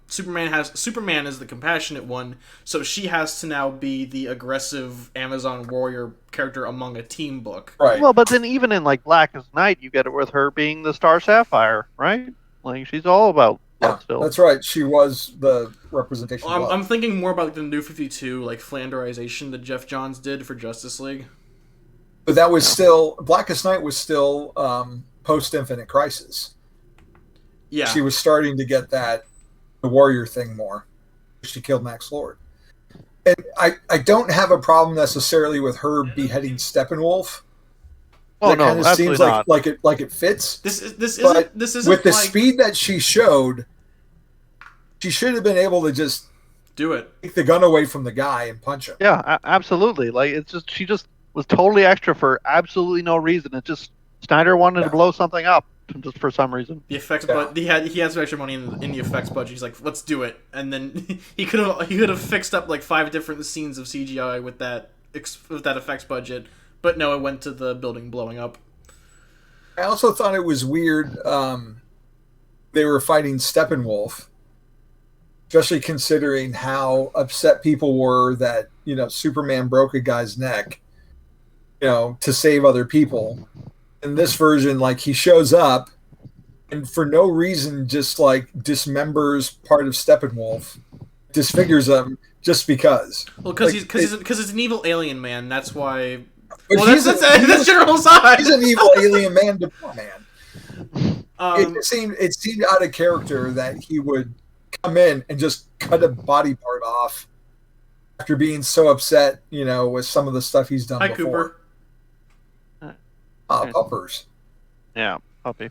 Superman is the compassionate one, so she has to now be the aggressive Amazon warrior character among a team book. Right. Well, but then even in like Blackest Night, you get it with her being the Star Sapphire, right? Like, she's all about. That's right. She was the representation. I'm thinking more about like the New 52, like Flanderization that Jeff Johns did for Justice League. But that was still Blackest Night was still post Infinite Crisis. Yeah, she was starting to get the warrior thing more. She killed Max Lord, and I don't have a problem necessarily with her beheading Steppenwolf. Oh no, kind of seems not. like it fits. This isn't with the speed that she showed. She should have been able to just do it. Take the gun away from the guy and punch him. Yeah, absolutely. Like, she just was totally extra for absolutely no reason. It's just Snyder wanted to blow something up just for some reason. The effects, but he had some extra money in the effects budget. He's like, let's do it, and then he could have fixed up like 5 different scenes of CGI with that effects budget. But no, it went to the building blowing up. I also thought it was weird. They were fighting Steppenwolf, especially considering how upset people were that Superman broke a guy's neck, to save other people. In this version, like, he shows up and for no reason just like dismembers part of Steppenwolf, disfigures him just because. Well, because he's an evil alien man. That's why. Well, that's General Zod. He's an evil alien man to poor man. It seemed out of character that he would come in and just cut a body part off after being so upset, with some of the stuff he's done before. Cooper. Puppers. Yeah, puppy.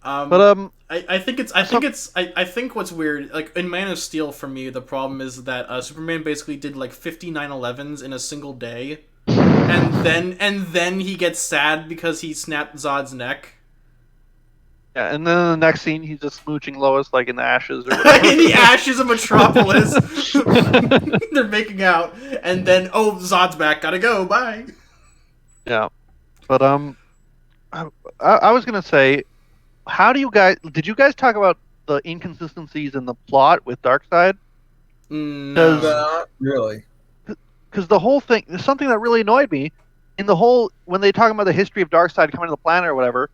But I think what's weird, like in Man of Steel, for me, the problem is that Superman basically did like 50 9/11s in a single day. And then he gets sad because he snapped Zod's neck. Yeah, and then in the next scene, he's just smooching Lois like in the ashes or whatever. In the ashes of Metropolis, they're making out, and then Zod's back. Gotta go. Bye. Yeah, but I was gonna say, how do you guys? Did you guys talk about the inconsistencies in the plot with Darkseid? No. Not really. Because the whole thing, there's something that really annoyed me in the whole when they talk about the history of Darkseid coming to the planet or whatever.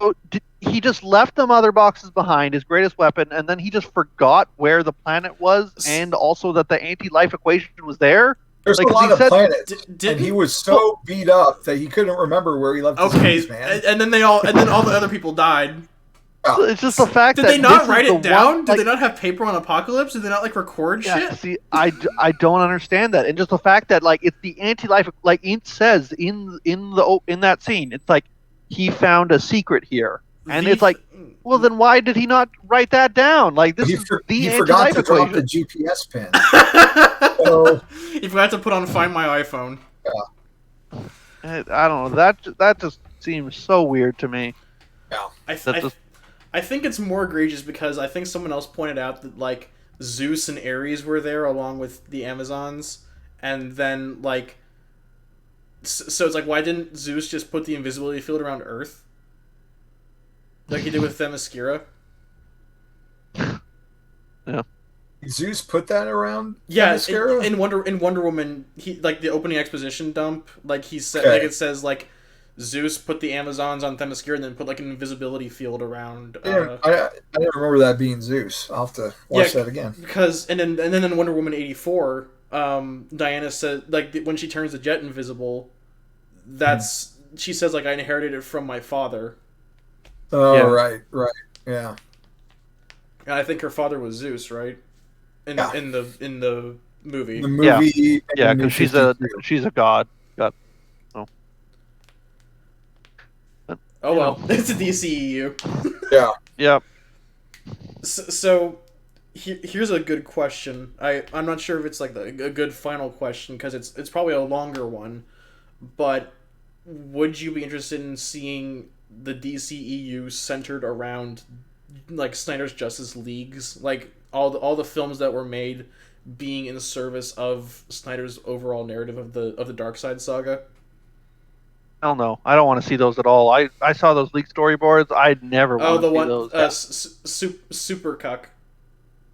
So he just left the mother boxes behind, his greatest weapon, and then he just forgot where the planet was, and also that the anti-life equation was there. There's Like, a 'cause lot he of said- planets, Didn't and he was so beat up that he couldn't remember where he left his okay, keys, man. and then all the other people died. It's just the fact Did that they not this write is it the down? one, Did they not have paper on Apocalypse? Did they not like record Yeah, shit? see, I don't understand that, and just the fact that like it's the anti-life, like it says in that scene, it's like he found a secret here, and it's like, well, then why did he not write that down? Like this is the he forgot anti-life to drop the equation. GPS pin. So, You forgot to put on Find My iPhone. I don't know. That just seems so weird to me. yeah. I think it's more egregious because I think someone else pointed out that like Zeus and Ares were there along with the Amazons, and then like so it's like why didn't Zeus just put the invisibility field around Earth like he did with Themyscira? Yeah. Zeus put that around. Yeah, Themyscira? in Wonder Woman, he like the opening exposition dump, like he said, Okay. like it says like Zeus put the Amazons on Themyscira and then put like an invisibility field around. I didn't remember that being Zeus. I'll have to watch that again. Because and then in Wonder Woman 84, Diana said like when she turns the jet invisible, she says like I inherited it from my father. Oh, Yeah. right, yeah. And I think her father was Zeus, right? In the movie. The movie, Yeah, and because New 52. she's a god. Oh well, it's a DCEU. Yeah. Yeah. So here's a good question. I'm not sure if it's like a good final question because it's probably a longer one, but would you be interested in seeing the DCEU centered around like Snyder's Justice Leagues, like all the films that were made being in service of Snyder's overall narrative of the Darkseid saga? Hell no, I don't want to see those at all. I saw those leaked storyboards. I'd never want to see those. Super Cuck.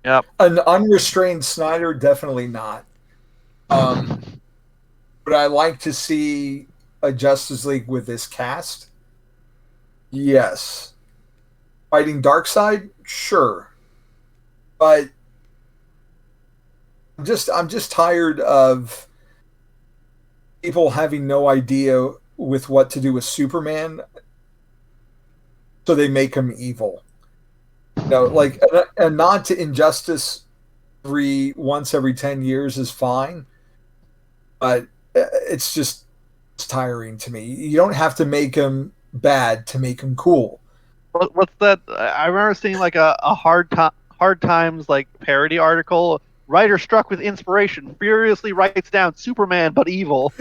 Yep. An unrestrained Snyder, definitely not. But I like to see a Justice League with this cast. Yes. Fighting Darkseid, sure. But I'm just tired of people having no idea with what to do with Superman, so they make him evil. You know, like a nod to Injustice once every 10 years is fine, but it's tiring to me. You don't have to make him bad to make him cool. What's that? I remember seeing like a hard times like parody article. Writer struck with inspiration furiously writes down Superman but evil.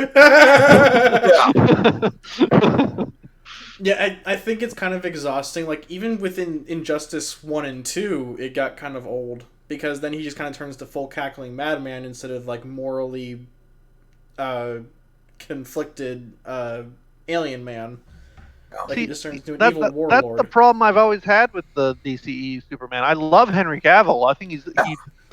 Yeah, I think it's kind of exhausting. Like, even within Injustice 1 and 2, it got kind of old. Because then he just kind of turns to full cackling madman instead of, like, morally conflicted alien man. Like, he just turns into an evil warlord. That's the problem I've always had with the DCE Superman. I love Henry Cavill. I think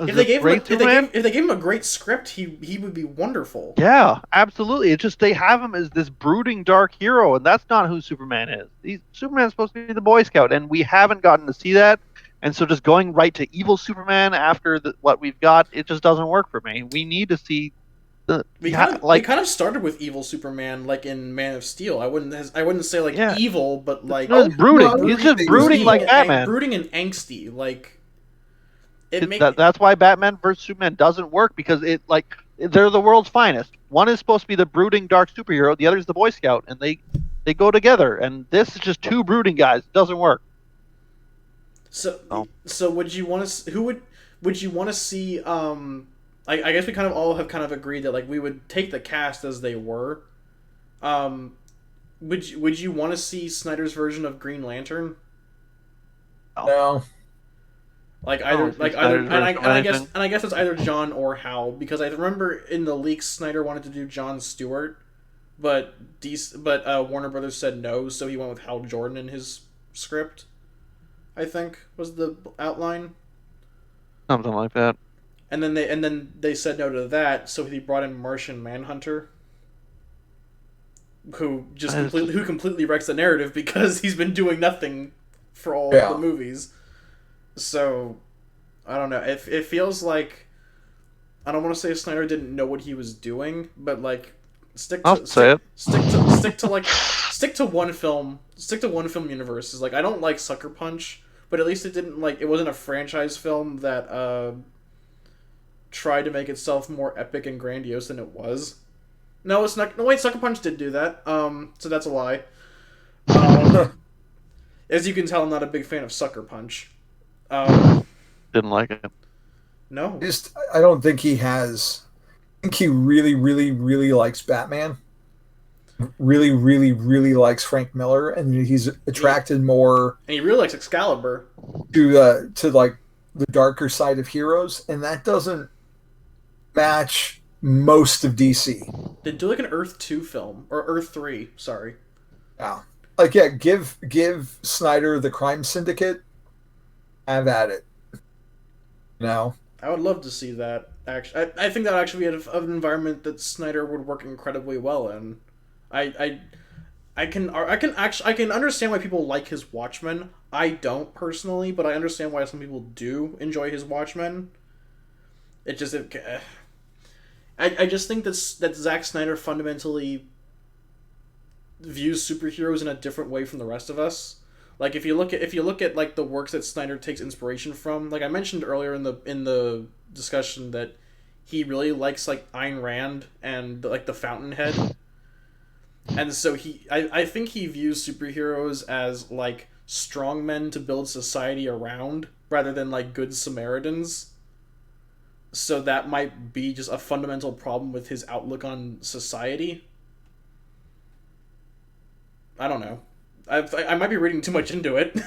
if they gave him a great script, he would be wonderful. Yeah, absolutely. It's just they have him as this brooding dark hero, and that's not who Superman is. Superman's supposed to be the Boy Scout, and we haven't gotten to see that. And so just going right to evil Superman after what we've got, it just doesn't work for me. We need to see we kind of started with evil Superman, like in Man of Steel. I wouldn't say like evil, but like brooding. He's just brooding like Batman, brooding and angsty. Like that's why Batman vs Superman doesn't work, because they're the world's finest. One is supposed to be the brooding dark superhero, the other is the Boy Scout, and they go together. And this is just two brooding guys. It doesn't work. So would you want to? Would you want to see? I guess we kind of all have kind of agreed that like we would take the cast as they were. Would you want to see Snyder's version of Green Lantern? No. Like I either don't see like either Snyder's version of anything. and I guess it's either John or Hal, because I remember in the leaks Snyder wanted to do John Stewart, but Warner Brothers said no, so he went with Hal Jordan in his script. I think was the outline. Something like that. And then they said no to that, so he brought in Martian Manhunter, who completely wrecks the narrative because he's been doing nothing for all the Yeah. movies. So I don't know. It feels like, I don't want to say Snyder didn't know what he was doing, but like I'll say it. stick to one film, universes. Like, I don't like Sucker Punch, but at least it wasn't a franchise film that tried to make itself more epic and grandiose than it was. No, it's not. No, wait, Sucker Punch did do that. So that's a lie. As you can tell, I'm not a big fan of Sucker Punch. Didn't like it. No. I don't think he has. I think he really, really, really likes Batman. Really, really, really likes Frank Miller, and he's attracted more And he really likes Excalibur. to like the darker side of heroes, and that doesn't match most of DC. They do like an Earth 2 film, or Earth 3, sorry. Yeah, like yeah, give Snyder the Crime Syndicate, have at it. You know, I would love to see that. Actually, I think that would actually be an environment that Snyder would work incredibly well in. I can understand why people like his Watchmen. I don't personally, but I understand why some people do enjoy his Watchmen. I just think that Zack Snyder fundamentally views superheroes in a different way from the rest of us. Like, if you look at like the works that Snyder takes inspiration from, like I mentioned earlier in the discussion, that he really likes like Ayn Rand and like the Fountainhead, and so I think he views superheroes as like strong men to build society around rather than like good Samaritans. So that might be just a fundamental problem with his outlook on society. I don't know. I might be reading too much into it.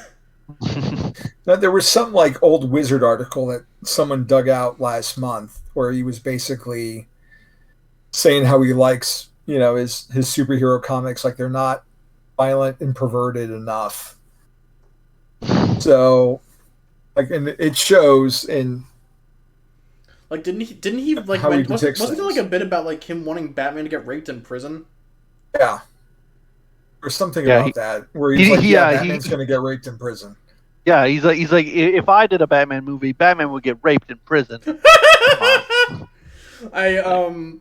now, there was some like old Wizard article that someone dug out last month where he was basically saying how he likes his superhero comics, like they're not violent and perverted enough. So, like, and it shows in. Like, didn't he like how he wasn't depicts there like things. a bit about like him wanting Batman to get raped in prison? Yeah, or something Yeah, about that where he's like, Batman's going to get raped in prison. Yeah, he's like, if I did a Batman movie, Batman would get raped in prison. Come on.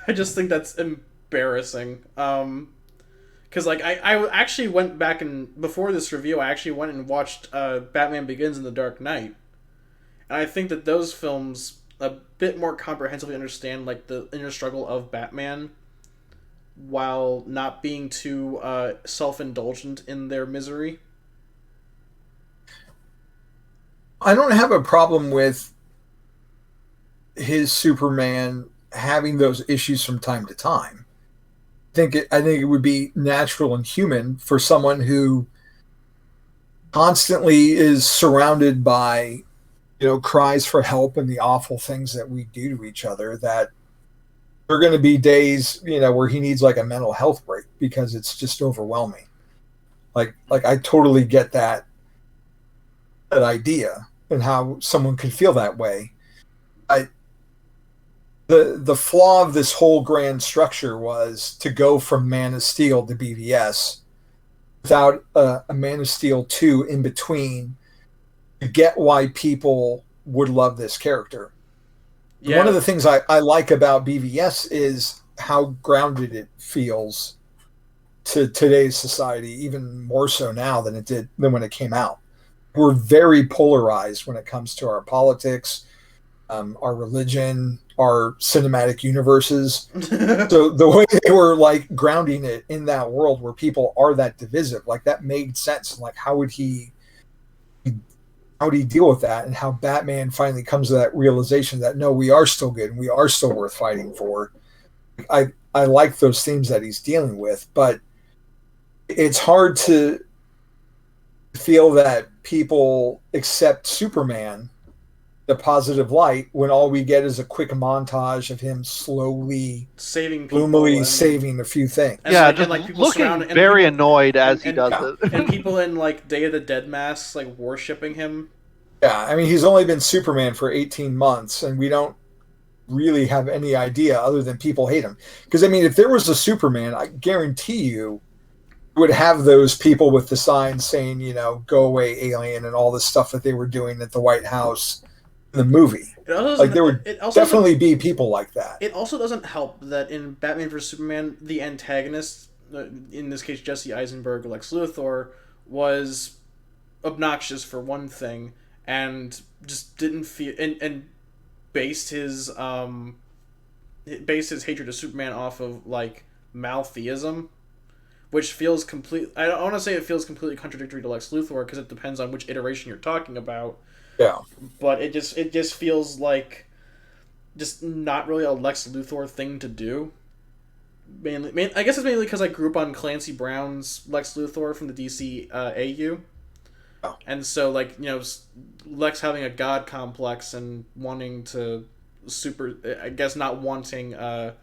I just think that's embarrassing. Because like I actually went back and before this review, I actually went and watched Batman Begins and The Dark Knight, and I think that those films a bit more comprehensively understand like the inner struggle of Batman, while not being too self-indulgent in their misery. I don't have a problem with his Superman having those issues from time to time. I think it would be natural and human for someone who constantly is surrounded by cries for help and the awful things that we do to each other, that there are going to be days where he needs like a mental health break because it's just overwhelming. Like I totally get that idea and how someone could feel that way. The flaw of this whole grand structure was to go from Man of Steel to BVS without a Man of Steel 2 in between to get why people would love this character. Yeah. One of the things I like about BVS is how grounded it feels to today's society, even more so now than when it came out. We're very polarized when it comes to our politics, our religion, our cinematic universes. So the way they were like grounding it in that world where people are that divisive, like that made sense. Like how would he deal with that, and how Batman finally comes to that realization that no, we are still good and we are still worth fighting for. I like those themes that he's dealing with, but it's hard to feel that people accept Superman the positive light when all we get is a quick montage of him slowly, saving people gloomily saving a few things. Yeah, and just like people looking surrounding and very people annoyed as he and does Yeah. it. and people in like Day of the Dead masks like worshipping him. Yeah, I mean, he's only been Superman for 18 months, and we don't really have any idea other than people hate him. Because, I mean, if there was a Superman, I guarantee you would have those people with the signs saying, go away, alien, and all this stuff that they were doing at the White House in the movie. It also Like, doesn't. there would It also doesn't. definitely be people like that. It also doesn't help that in Batman vs Superman, the antagonist, in this case Jesse Eisenberg, Lex Luthor, was obnoxious for one thing, and just didn't feel and based his hatred of Superman off of like maltheism, which feels complete. I don't want to say it feels completely contradictory to Lex Luthor because it depends on which iteration you're talking about. Yeah. But it just feels like just not really a Lex Luthor thing to do. I guess it's mainly because I grew up on Clancy Brown's Lex Luthor from the DC AU. Oh. And so, like, Lex having a god complex and wanting to I guess not wanting to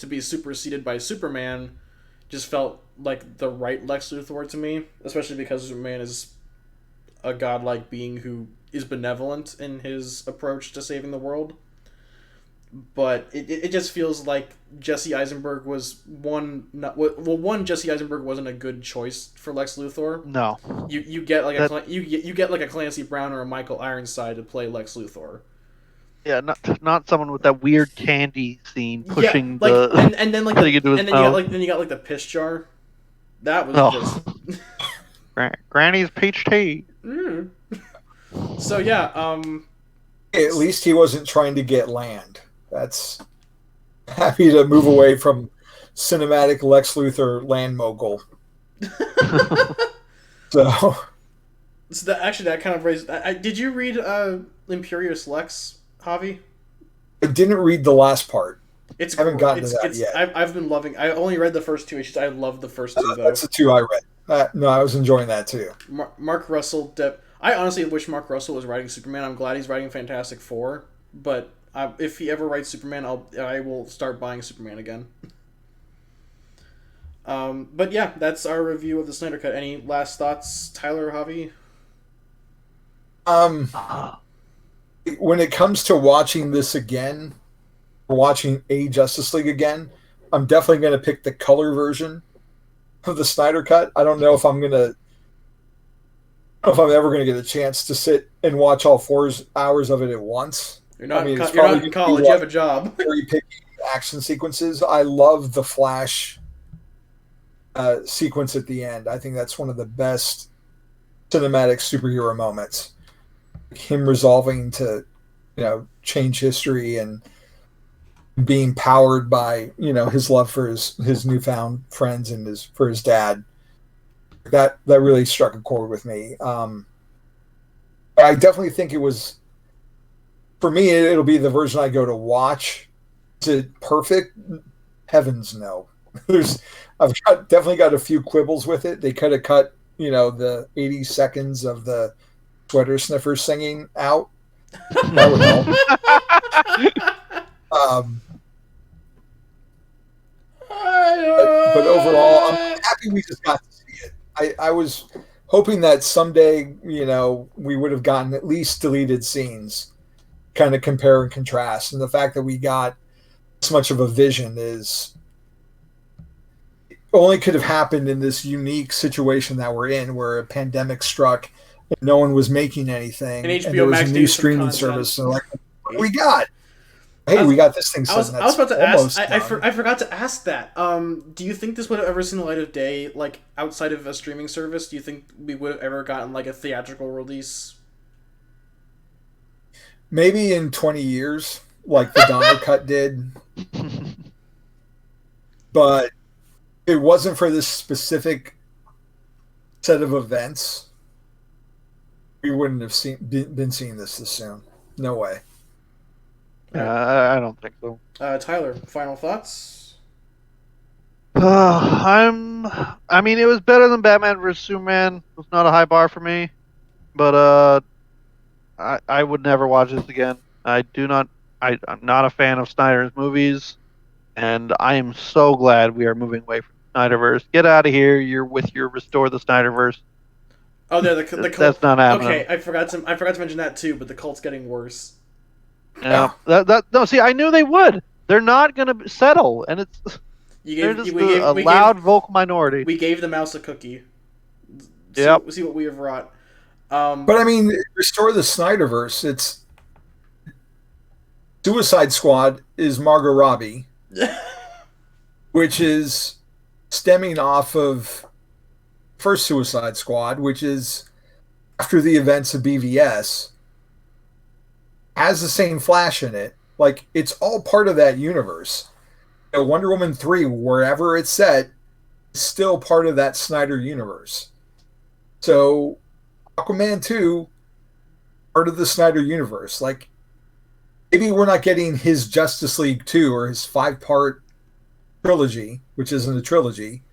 be superseded by Superman just felt like the right Lex Luthor to me, especially because Superman is a godlike being who is benevolent in his approach to saving the world. But it just feels like Jesse Eisenberg was Jesse Eisenberg wasn't a good choice for Lex Luthor. No, You get like you get like a Clancy Brown or a Michael Ironside to play Lex Luthor. yeah, not someone with that weird candy scene pushing yeah, like, the and then like thing into his and mouth. then you got like the piss jar. That was just Granny's peach tea. So yeah, At least he wasn't trying to get land. That's happy to move away from cinematic Lex Luthor land mogul. So that kind of raised. Did you read Imperious Lex, Javi? I didn't read the last part. It's I haven't gotten to that it's, yet. I've been loving. I only read the first two issues. I love the first two though. That's the two I read. No, I was enjoying that too. Mark Russell. I honestly wish Mark Russell was writing Superman. I'm glad he's writing Fantastic Four. But if he ever writes Superman, I will start buying Superman again. But yeah, that's our review of the Snyder Cut. Any last thoughts, Tyler or Javi? When it comes to watching this again, or watching a Justice League again, I'm definitely going to pick the color version of the Snyder Cut. I don't know if I'm ever going to get a chance to sit and watch all 4 hours of it at once. You're not in it's college. You have a job. Very picky action sequences. I love the Flash sequence at the end. I think that's one of the best cinematic superhero moments. Him resolving to, change history and being powered by, his love for his newfound friends and for his dad. That really struck a chord with me. I definitely think it was, for me, it'll be the version I go to watch. Is it perfect? Heavens no. Definitely got a few quibbles with it. They could have cut, the 80 seconds of the sweater sniffer singing out. That would help. But overall, I'm happy we just got to see it. I was hoping that someday, we would have gotten at least deleted scenes, kind of compare and contrast. And the fact that we got this much of a vision is only could have happened in this unique situation that we're in, where a pandemic struck and no one was making anything, And HBO there was Max a new needed some streaming content. service. So, like, what do we got? Hey, we got this thing. I was about to ask. I forgot to ask that. Do you think this would have ever seen the light of day, like outside of a streaming service? Do you think we would have ever gotten like a theatrical release? Maybe in 20 years, like the Donner Cut did. But if it wasn't for this specific set of events, we wouldn't have been seeing this soon. No way. I don't think so. Tyler, final thoughts? I'm I mean, it was better than Batman vs Superman. It was not a high bar for me, but I would never watch this again. I do not. I'm not a fan of Snyder's movies, and I am so glad we are moving away from Snyderverse. Get out of here! You're with your restore the Snyderverse. Oh, there the cult. That's not happening. Okay, I forgot to mention that too, but the cult's getting worse. Yeah. No. See, I knew they would. They're not gonna settle, and they're just a loud vocal minority. We gave the mouse a cookie. Yep. See what we have wrought. But I mean, restore the Snyderverse. It's Suicide Squad is Margot Robbie, which is stemming off of first Suicide Squad, which is after the events of BVS, has the same Flash in it. Like, it's all part of that universe. Wonder Woman 3, wherever it's set, is still part of that Snyder universe. So, Aquaman 2, part of the Snyder universe. Like, maybe we're not getting his Justice League 2 or his 5-part trilogy, which isn't a trilogy.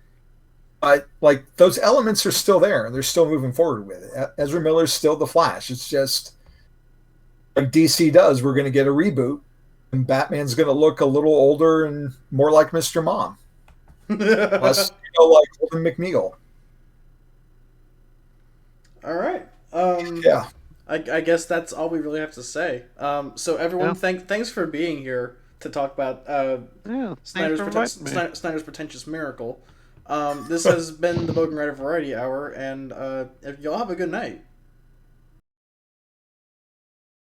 But, like, those elements are still there, and they're still moving forward with it. Ezra Miller's still the Flash. It's just, like DC does, we're going to get a reboot, and Batman's going to look a little older and more like Mr. Mom. Less, like Holden McNeil. All right. Yeah. I guess that's all we really have to say. So everyone, Yeah. thanks for being here to talk about Snyder's Pretentious Miracle. This has been the Bogenrieder Variety Hour, and y'all have a good night.